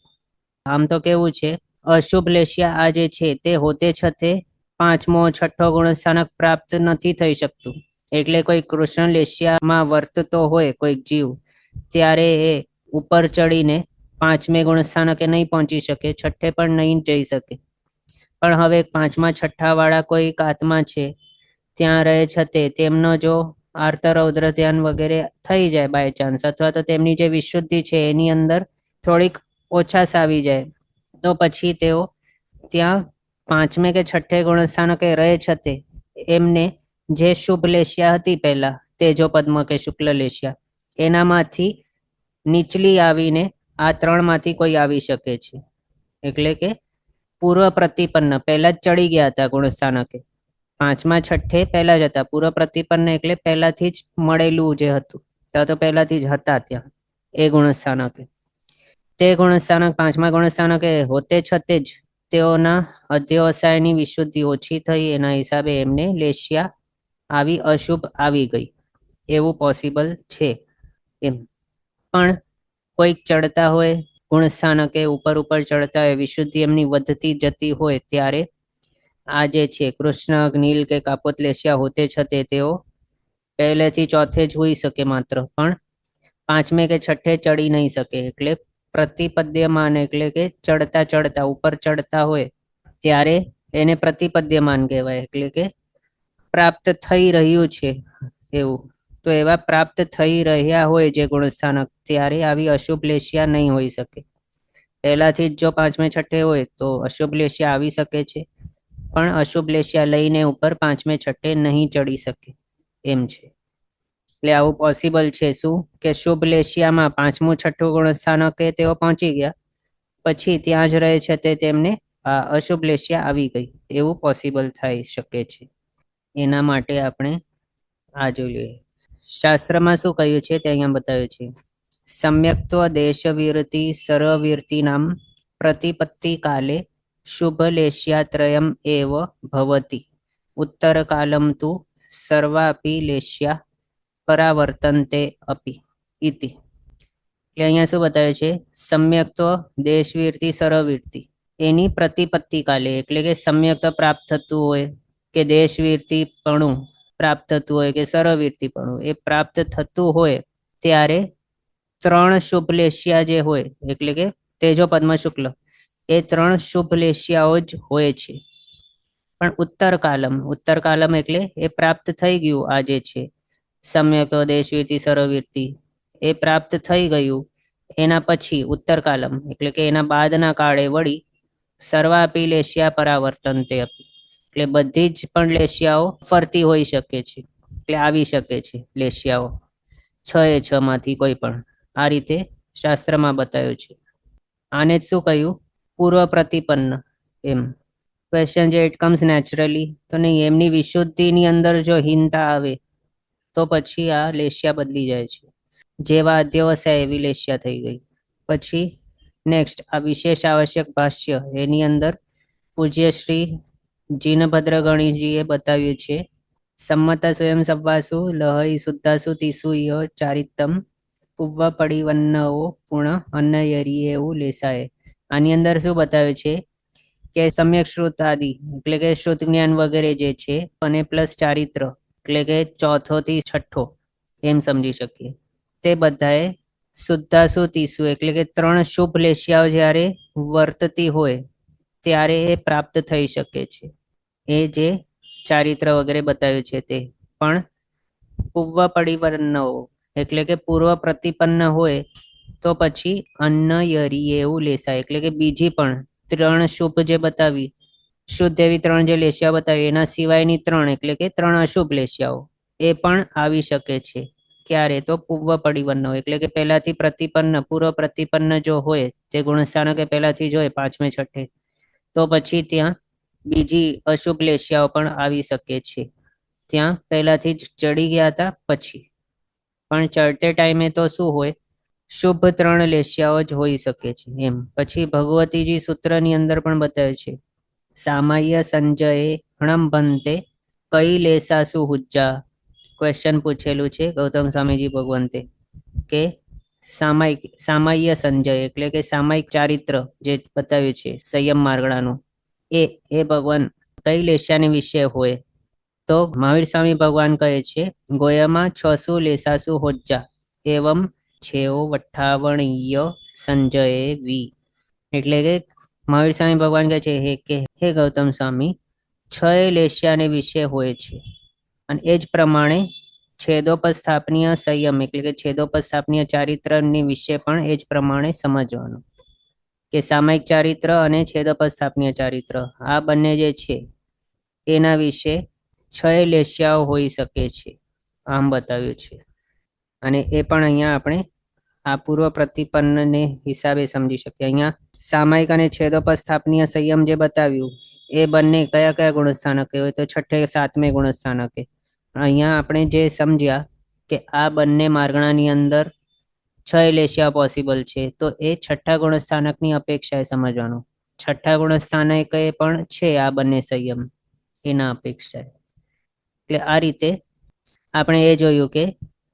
આમ તો કેવું છે અશુભ લેશિયા આ જે છે તે હોતે છતે 5મો 6ઠ્ઠો ગુણસ્થાનક પ્રાપ્ત નથી થઈ શકતું. એટલે કોઈ કૃષ્ણ લેશિયામાં વર્તતો હોય કોઈ જીવ ત્યારે એ ઉપર ચડીને 5મે ગુણસ્થાનકે નહીં પહોંચી શકે, છઠ્ઠે પણ નહીં જઈ શકે. પણ હવે 5મા 6ઠ્ઠા વાળા કોઈ આત્મા છે ત્યાં રહે છતે તેમનો જો આર્તરૌદ્ર ધ્યાન વગેરે થઈ જાય બાય ચાન્સ, અથવા તો તેમની જે વિશુદ્ધિ છે એની અંદર થોડીક ઓછાસ આવી જાય તો પછી તેઓ ત્યાં 5મે કે 6ઠ્ઠે ગુણસ્થાનકે રહે છતે એમને જે શુભ લેશિયા હતી પહેલા તેજો પદ્મ કે શુક્લ લેશિયા એનામાંથી નીચલી આવીને આ 3માંથી કોઈ આવી શકે છે. એટલે કે પૂર્વ પ્રતિપન્ન પહેલા જ ચડી ગયા હતા ગુણસ્થાનકે, 5મા 6ઠ્ઠે પહેલા જ હતા. પૂર્વ પ્રતિપન્ન એટલે પહેલાથી જ મળેલું જે હતું તો પહેલાથી જ હતા ત્યાં એ ગુણસ્થાનકે. તે ગુણસ્થાનક 5મા ગુણસ્થાનકે હોતે છતે જ તેઓના અધ્યવસાયની વિશુદ્ધિ ઓછી થઈ, એના હિસાબે એમને લેશિયા આવી અશુભ આવી ગઈ એવું પોસિબલ છે એમ. પણ કોઈક ચડતા હોય ગુણસ્થાનકે ઉપર ઉપર ચડતા હોય વિશુદ્ધિ એમની વધતી જતી હોય ત્યારે આ જે છે કૃષ્ણ નીલ કે કાપોત લેશિયા હોતે છતે તેઓ પહેલેથી ચોથે જ હોઈ શકે માત્ર, પણ 5મે કે 6ઠ્ઠે ચડી નહીં શકે. એટલે પ્રતિપદ્યમાન એટલે કે ચડતા ચડતા ઉપર ચડતા હોય ત્યારે એને પ્રતિપદ્યમાન કહેવાય, એટલે કે પ્રાપ્ત થઈ રહ્યું છે એવું. તો એવા પ્રાપ્ત થઈ રહ્યા હોય જે ગુણસ્થાનક ત્યારે આવી અશુભ લેશિયા નહીં હોઈ શકે. પહેલાથી જ જો 5મે 6ઠ્ઠે હોય તો અશુભ લેશિયા આવી શકે છે, પણ અશુભ લેશિયા લઈને ઉપર 5મે 6ઠ્ઠે નહીં ચડી શકે એમ છે. એટલે આવું પોસિબલ છે શું કે શુભ લેશિયામાં 5મું 6ઠ્ઠું ગુણસ્થાનકે તેઓ પહોંચી ગયા પછી ત્યાં જ રહે છે તે તેમને અશુભ લેશિયા આવી ગઈ એવું પોસિબલ થઈ શકે છે. એના માટે આપણે આ જોઈ લઈએ. શાસ્ત્રમાં શું કહ્યું છે તે અહીંયા બતાવ્યું છે. સમ્યક્ત્વ દેશવીરતિ સર્વવીરતિ નામ પ્રતિપત્તિ કાલે शुभलेश्यात्रयम् एव भवति उत्तरकालं तु सर्वापि लेश्या परावर्तन्ते अपि इति। એટલે અહીંયા શું બતાવે છે? સમ્યક્ત્વ દેશવીરથી સરવીરથી એની પ્રતિપત્તિ કાલે, એટલે કે સમ્યક્ત્વ પ્રાપ્ત થતું હોય કે દેશવીરથીપણું પ્રાપ્ત થતું હોય કે સરવીરથીપણું એ પ્રાપ્ત થતું હોય ત્યારે ત્રણ શુભ લેશિયા જે હોય, એટલે કે તેજો પદ્મ શુક્લ, એ ત્રણ શુભ લેશિયાઓ જ હોય છે. પણ ઉત્તરકાલમ એટલે એ પ્રાપ્ત થઈ ગયું. આ જે છે સમ્યક્ત્વ દેશવીરથી સરવીરથી એ પ્રાપ્ત થઈ ગયું. એના પછી ઉત્તરકાલમ એટલે કે એના બાદના કાળે વળી સર્વાપી લેશિયા પરાવર્તનતે અપી, એટલે બધી જ પણ લેશિયાઓ ફરતી હોઈ શકે છે, એટલે આવી શકે છે લેશિયાઓ 6 માંથી કોઈ પણ. આ રીતે શાસ્ત્રમાં બતાવ્યું છે. આને જ શું કહ્યું? પૂર્વ પ્રતિપન્ન. એમ ક્વેશ્ચન જે ઇટ કમ્સ નેચરલી તો નહીં, એમની વિશુદ્ધિની અંદર જો હીનતા આવે તો પછી આ લેશિયા બદલી જાય છે. જેવા અધ્યવસાય એવી લેશિયા થઈ ગઈ. પછી નેક્સ્ટ આ વિશેષ આવશ્યક ભાષ્ય, એની અંદર પૂજ્ય શ્રી જીનભદ્ર ગણીજીએ બતાવ્યું છે. સંમત સ્વયં સવ્વાસુ લહઈ શુદ્ધાસુ તિસુ ય ચારિતમ પૂર્વ પડિવન્નઓ પૂર્ણ અન્નયરીએવું લેસાય. આની અંદર શું બતાવ્યું છે કે સમ્યક શ્રુત આદિ એટલે કે શ્રુત જ્ઞાન વગેરે જે છે અને પ્લસ ચારિત્ર એટલે કે ચોથો થી છઠ્ઠો એમ સમજી શકીએ, તે બધાએ શુદ્ધાસુ તીસુ એટલે કે ત્રણ શુભ લેશિયાઓ જ્યારે વર્તતી હોય ત્યારે એ પ્રાપ્ત થઈ શકે છે. એ જે ચારિત્ર વગેરે બતાવ્યું છે તે પણ પૂર્વ પરિવર્ણો એટલે કે પૂર્વ પ્રતિપન્ન હોય તો પછી અન્ન યરી એવું લેસાય, એટલે કે બીજી પણ ત્રણ શુભ જે બતાવી, શુદ્ધ એવી ત્રણ જે લેશિયા બતાવી એના સિવાયની ત્રણ એટલે કે ત્રણ અશુભ લેશિયાઓ એ પણ આવી શકે છે. ક્યારે? તો પૂર્વ પરિવર્ણ એટલે કે પહેલાથી પ્રતિપન્ન પૂર્વ પ્રતિપન્ન જો હોય તે ગુણસ્થાનકે પહેલાથી જ હોય 5મે 6ઠે, તો પછી ત્યાં બીજી અશુભ લેશિયાઓ પણ આવી શકે છે. ત્યાં પહેલાથી જ ચડી ગયા હતા પછી પણ ચડતે ટાઈમે તો શું હોય? શુભ ત્રણ લેશિયાઓ જ હોઈ શકે છે એમ. પછી ભગવતીજી સૂત્રની અંદર પણ બતાવ્યું છે. સામાન્ય સંજયે હણંભંતે કઈ લેસાસુ હુજ્જા. ક્વેશ્ચન પૂછેલું છે ગૌતમ સ્વામીજી ભગવંતે કે સામાન્ય સંજય એટલે કે સામાયિક ચારિત્ર જે બતાવ્યું છે સંયમ માર્ગણાનું, એ ભગવાન કઈ લેશાને વિશે હોય? તો મહાવીર સ્વામી ભગવાન કહે છે ગોયમાં 6 લેસાસુ હોજ્જા એવમ છેઓ વઠ્ઠાવણીય સંજયે વી. એટલે કે મહાવીર સ્વામી ભગવાન કહે છે કે હે ગૌતમ સ્વામી 6 લેશિયાને વિશે હોય છે અને એ જ પ્રમાણે છેદોપસ્થાપનીય સંયમ એટલે કે છેદોપસ્થાપનીય ચારિત્રની વિશે પણ એ જ પ્રમાણે સમજવાનું કે સામાયિક ચારિત્ર અને છેદોપસ્થાપનીય ચારિત્ર આ બંને જે છે એના વિશે 6 લેશિયાઓ હોઈ શકે છે આમ બતાવ્યું છે. અને એ પણ અહીંયા આપણે આ પૂર્વ પ્રતિપન્નને હિસાબે સમજી શકીએ. અહીંયા સામાયિક અને છેદોપસ્થાપનીય સંયમ જે બતાવ્યું એ બંને કયા કયા ગુણસ્થાનકે હોય? તો 6ઠે 7મે ગુણસ્થાનકે. અહીંયા આપણે જે સમજ્યા કે આ બંને માર્ગણાની અંદર 6 લેશિયા પોસિબલ છે, તો એ 6ઠ્ઠા ગુણસ્થાનકની અપેક્ષાએ સમજવાનું. 6ઠ્ઠા ગુણસ્થાનકે પણ છે આ બંને સંયમ એના અપેક્ષાએ. એટલે આ રીતે આપણે એ જોયું કે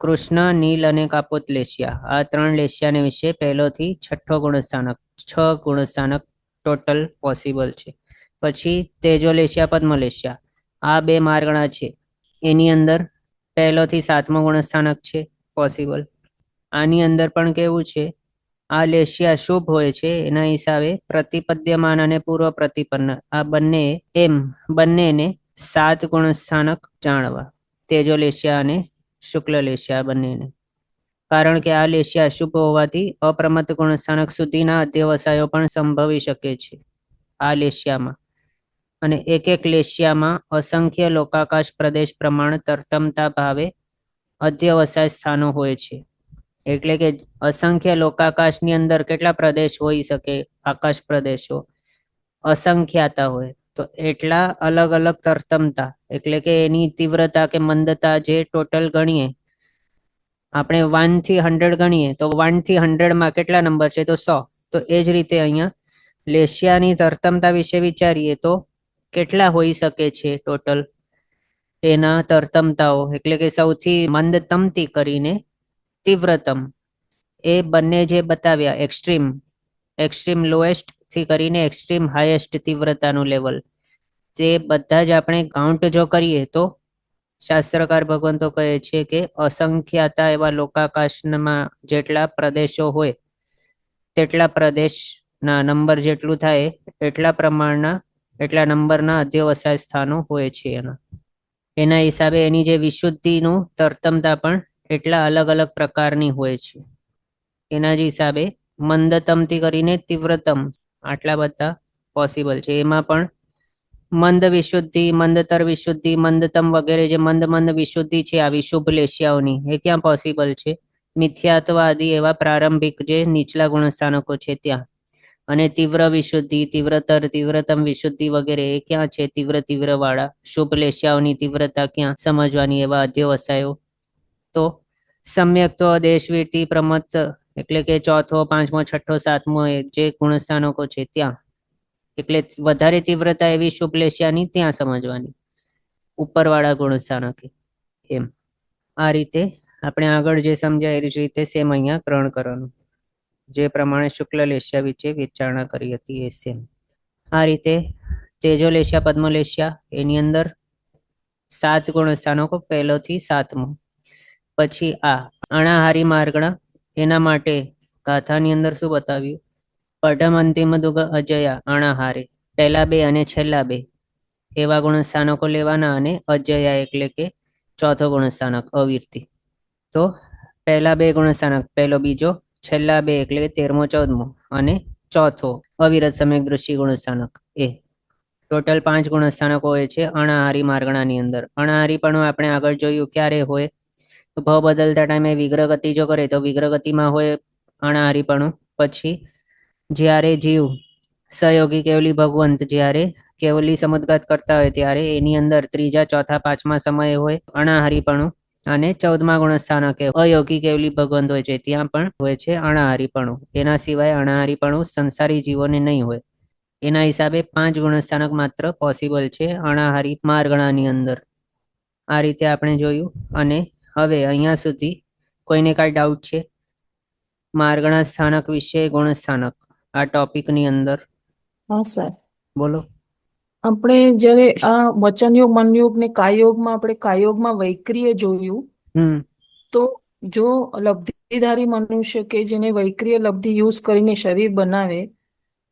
કૃષ્ણ, નીલ અને કાપોત લેશિયા આ 3 લેશિયાને વિશે પહેલોથી 6ઠ્ઠો ગુણસ્થાનક 6 ગુણસ્થાનક ટોટલ પોસિબલ છે. પછી તેજો લેશિયા, પદ્મ લેશિયા આ 2 માર્ગણા છે, એની અંદર પહેલોથી 7મો ગુણસ્થાનક છે પોસિબલ. આની અંદર પણ કેવું છે? આ લેશિયા શુભ હોય છે એના હિસાબે પ્રતિપદ્યમાન અને પૂર્વ પ્રતિપન્ન આ બંનેને 7 ગુણસ્થાનક જાણવા, તેજો લેશિયા અને શુક્લ લેશિયા બંનેને. કારણ કે આ લેશિયા શુભ હોવાથી અપ્રમત્ત ગુણસ્થાનક સુધીના અધ્યવસાયો પણ સંભવી શકે છે આ લેશિયામાં. અને એક એક લેશિયામાં અસંખ્ય લોકાકાશ પ્રદેશ પ્રમાણ તરતમતા ભાવે અધ્યવસાય સ્થાનો હોય છે. એટલે કે અસંખ્ય લોકાકાશની અંદર કેટલા પ્રદેશ હોઈ શકે? આકાશ પ્રદેશો અસંખ્યાતા હોય, તો એટલા અલગ અલગ તરતમતા એટલે કે એની તીવ્રતા કે મંદતા જે ટોટલ ગણીએ આપણે 1 થી 100 ગણીએ તો 1 થી 100 માં કેટલા નંબર છે? તો 100. તો એ જ રીતે અહીંયા લેશિયાની તરતમતા વિશે વિચારીએ તો કેટલા હોઈ શકે છે ટોટલ એના તરતમતાઓ, એટલે કે સૌથી મંદતમથી કરીને તીવ્રતમ, એ બંને જે બતાવ્યા એક્સ્ટ્રીમ લોએસ્ટ થી કરીને એક્સ્ટ્રીમ હાઈએસ્ટ તીવ્રતાનું લેવલ, તે બધા જ આપણે કાઉન્ટ જો કરીએ તો શાસ્ત્રકાર ભગવંતો કહે છે કે અસંખ્યાતા એવા લોકાકાશમાં જેટલા પ્રદેશો હોય તેટલા પ્રદેશના નંબર જેટલું થાય એટલા નંબરના અધ્યવસાય સ્થાનો હોય છે એના હિસાબે એની જે વિશુદ્ધિનું તરતમતા પણ એટલા અલગ અલગ પ્રકારની હોય છે. એના જ હિસાબે મંદતમથી કરીને તીવ્રતમ આટલા બધા પોસિબલ છે. એમાં પણ મંદ વિશુદ્ધિ, મંદતર વિશુદ્ધિ, મંદતમ વગેરે જે મંદ વિશુદ્ધિ છે આ વિશુભ લેશિયાઓની, એ ક્યાં પોસિબલ છે? મિથ્યાત્વાદી એવા પ્રારંભિક જે નીચલા ગુણસ્થાનકો છે ત્યાં. અને તીવ્ર વિશુદ્ધિ, તીવ્રતર, તીવ્રતમ વિશુદ્ધિ વગેરે એ ક્યાં છે? તીવ્ર વાળા શુભ લેશિયાઓની તીવ્રતા ક્યાં સમજવાની એવા અધ્યવસાયો. તો સમ્યક તો દેશવીરતિ પ્રમત, એટલે કે ચોથો, પાંચમો, છઠ્ઠો, સાતમો જે ગુણસ્થાનકો છે ત્યાં, એટલે વધારે તીવ્રતા એવી શુભ લેશિયાની ત્યાં સમજવાની ઉપરવાળા ગુણસ્થાનકે. એમ આ રીતે આપણે આગળ જે સમજાય એ રીતે સેમ અહીંયા ગ્રહણ કરવાનું, જે પ્રમાણે શુક્લ લેશિયા વિશે વિચારણા કરી હતી એ સેમ. આ રીતે તેજો લેશિયા, પદ્મ લેશિયા, એની અંદર 7 ગુણસ્થાનકો, પહેલોથી 7મો. પછી આ અણાહારી માર્ગણા, એના માટે ગાથાની અંદર શું બતાવ્યું? પઢમ અંતિમ દુગ અજયા અણાહારે, પહેલા 2 અને છેલ્લા 2 એવા ગુણસ્થાનકો લેવાના, અને અજયા એટલે કે ચોથો ગુણસ્થાનક અવિરતિ. તો પહેલા 2 ગુણસ્થાનક, પહેલો બીજો, છેલ્લા 2 એટલે 13મો 14મો, અને ચોથો અવિરત સમ્યક દૃષ્ટિ ગુણસ્થાનક, એ ટોટલ 5 ગુણસ્થાનકો હોય છે અણાહારી માર્ગણાની અંદર. અણાહારી પણ આપણે આગળ જોયું ક્યારે હોય તો ભાવ બદલતા ટાઈમે વિગ્રહ ગતિ જો કરે તો વિગ્રહ ગતિમાં હોય અણાહારીપણું. પછી જ્યારે જીવ સહયોગી કેવલી ભગવંત જ્યારે કેવલી સમુદ્ગાત કરતા હોય ત્યારે એની અંદર 3જા, 4થા, 5મા સમયે હોય અણાહારીપણું. અને 14મા ગુણસ્થાનકે અયોગી કેવલી ભગવંત હોય છે ત્યાં પણ હોય છે અણાહારીપણું. એના સિવાય અણાહારીપણું સંસારી જીવોને નહીં હોય. એના હિસાબે 5 ગુણસ્થાનક માત્ર પોસિબલ છે અણાહારી માર્ગણાની અંદર. આ રીતે આપણે જોયું. અને હવે અહીંયા સુધી કોઈને કાંઈ ડાઉટ છે માર્ગણા સ્થાનક વિશે, ગુણસ્થાનક આ ટોપિકની અંદર? હા સર, બોલો. આપણે જ્યારે આ વચનયોગ, મનયોગ ને કાયોગમાં આપણે કાયોગમાં વૈક્રિય જોયું, તો જો લબ્ધિધારી મનુષ્ય કે જેને વૈક્રિય લબ્ધિ યુઝ કરીને શરીર બનાવે,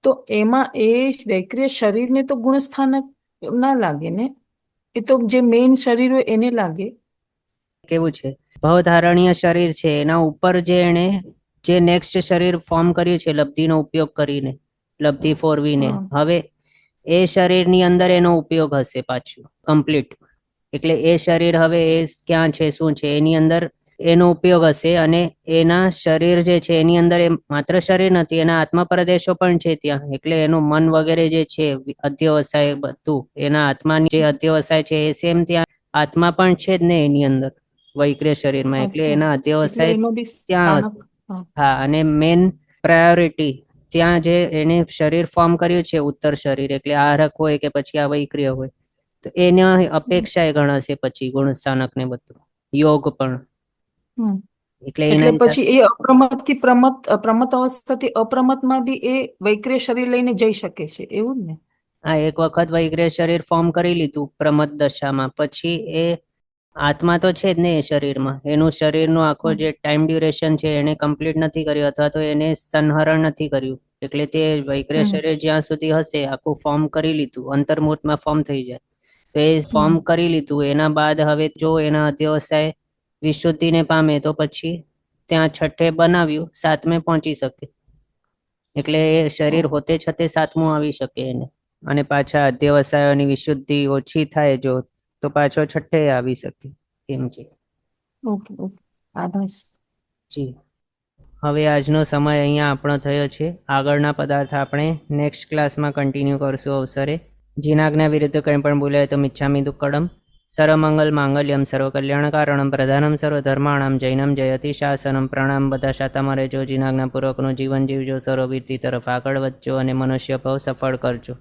તો એમાં એ વૈક્રિય શરીરને તો ગુણસ્થાનક ના લાગે ને, એ તો જે મેઇન શરીર હોય એને લાગે. કેવું છે, ભવધારણીય શરીર છે, એના ઉપર જે એને જે નેક્સ્ટ શરીર ફોર્મ કર્યું છે લબ્ધિનો ઉપયોગ કરીને, લબ્ધિ ફોરવીને, હવે એ શરીરની અંદર એનો ઉપયોગ હશે પાછું કમ્પ્લીટ. એટલે એ શરીર હવે એ ક્યાં છે, શું છે, એની અંદર એનો ઉપયોગ હશે. અને એના શરીર જે છે એની અંદર એ માત્ર શરીર નથી, એના આત્મા પ્રદેશો પણ છે ત્યાં. એટલે એનું મન વગેરે જે છે અધ્યવસાય બધું, એના આત્માની જે અધ્યવસાય છે એ સેમ ત્યાં આત્મા પણ છે જ ને એની અંદર વૈક્રિય શરીરમાં. એટલે એના અધ્યવસાય ત્યાં હશે. હા, અને મેન પ્રાયોરિટી ત્યાં જે એને શરીર ફોર્મ કર્યું છે ઉત્તર શરીર, એટલે આરક હોય કે પછી આ વૈક્રિય હોય, તો એના અપેક્ષા એ ગણાશે પછી ગુણસ્થાનક ને બધું, યોગ પણ. એટલે પછી એ અપ્રમત થી પ્રમત અવસ્થાથી અપ્રમતમાં બી એ વૈક્રિય શરીર લઈને જઈ શકે છે, એવું ને? હા, એક વખત વૈક્રિય શરીર ફોર્મ કરી લીધું પ્રમત દશામાં, પછી એ આત્મા તો છે જ ને એ શરીરમાં, એનું શરીરનું આખો જે ટાઈમ ડ્યુરેશન છે એને કમ્પ્લીટ નથી કર્યું, અથવા તો એને સંહરણ નથી કર્યું. એટલે તે વૈક્રિય શરીર જ્યાં સુધી હશે આખું ફોર્મ કરી લીધું, અંતર્મુહૂર્તમાં ફોર્મ થઈ જાય, તો એ ફોર્મ કરી લીધું. એના બાદ હવે જો એના અધ્યવસાય વિશુદ્ધિને પામે તો પછી ત્યાં છઠ્ઠે બનાવ્યું, 7મે પહોંચી શકે. એટલે એ શરીર હોતે છતે 7મું આવી શકે એને. અને પાછા અધ્યવસાયોની વિશુદ્ધિ ઓછી થાય જો તો પાછો છઠ્ઠે આવી શકે. એમ છે. જી, હવે આજનો સમય અહીંયા આપણો થયો છે. આગળના પદાર્થ આપણે નેક્સ્ટ ક્લાસમાં કન્ટિન્યુ કરશું અવસરે. જીનાજ્ઞા વિરુદ્ધ કંઈ પણ બોલાય તો મિચ્છામિ દુક્કડમ. સર્વમંગલ માંગલ્યમ સર્વકલ્યાણકારણમ પ્રધાનમ સર્વધર્માણમ જૈનમ જયતિ શાસનમ. પ્રણામ. બધા શાતામાં રહેજો, જીનાજ્ઞાપૂર્વકનું જીવન જીવજો, સર્વવીરતી તરફ આગળ વધજો અને મનુષ્ય ભાવ સફળ કરજો.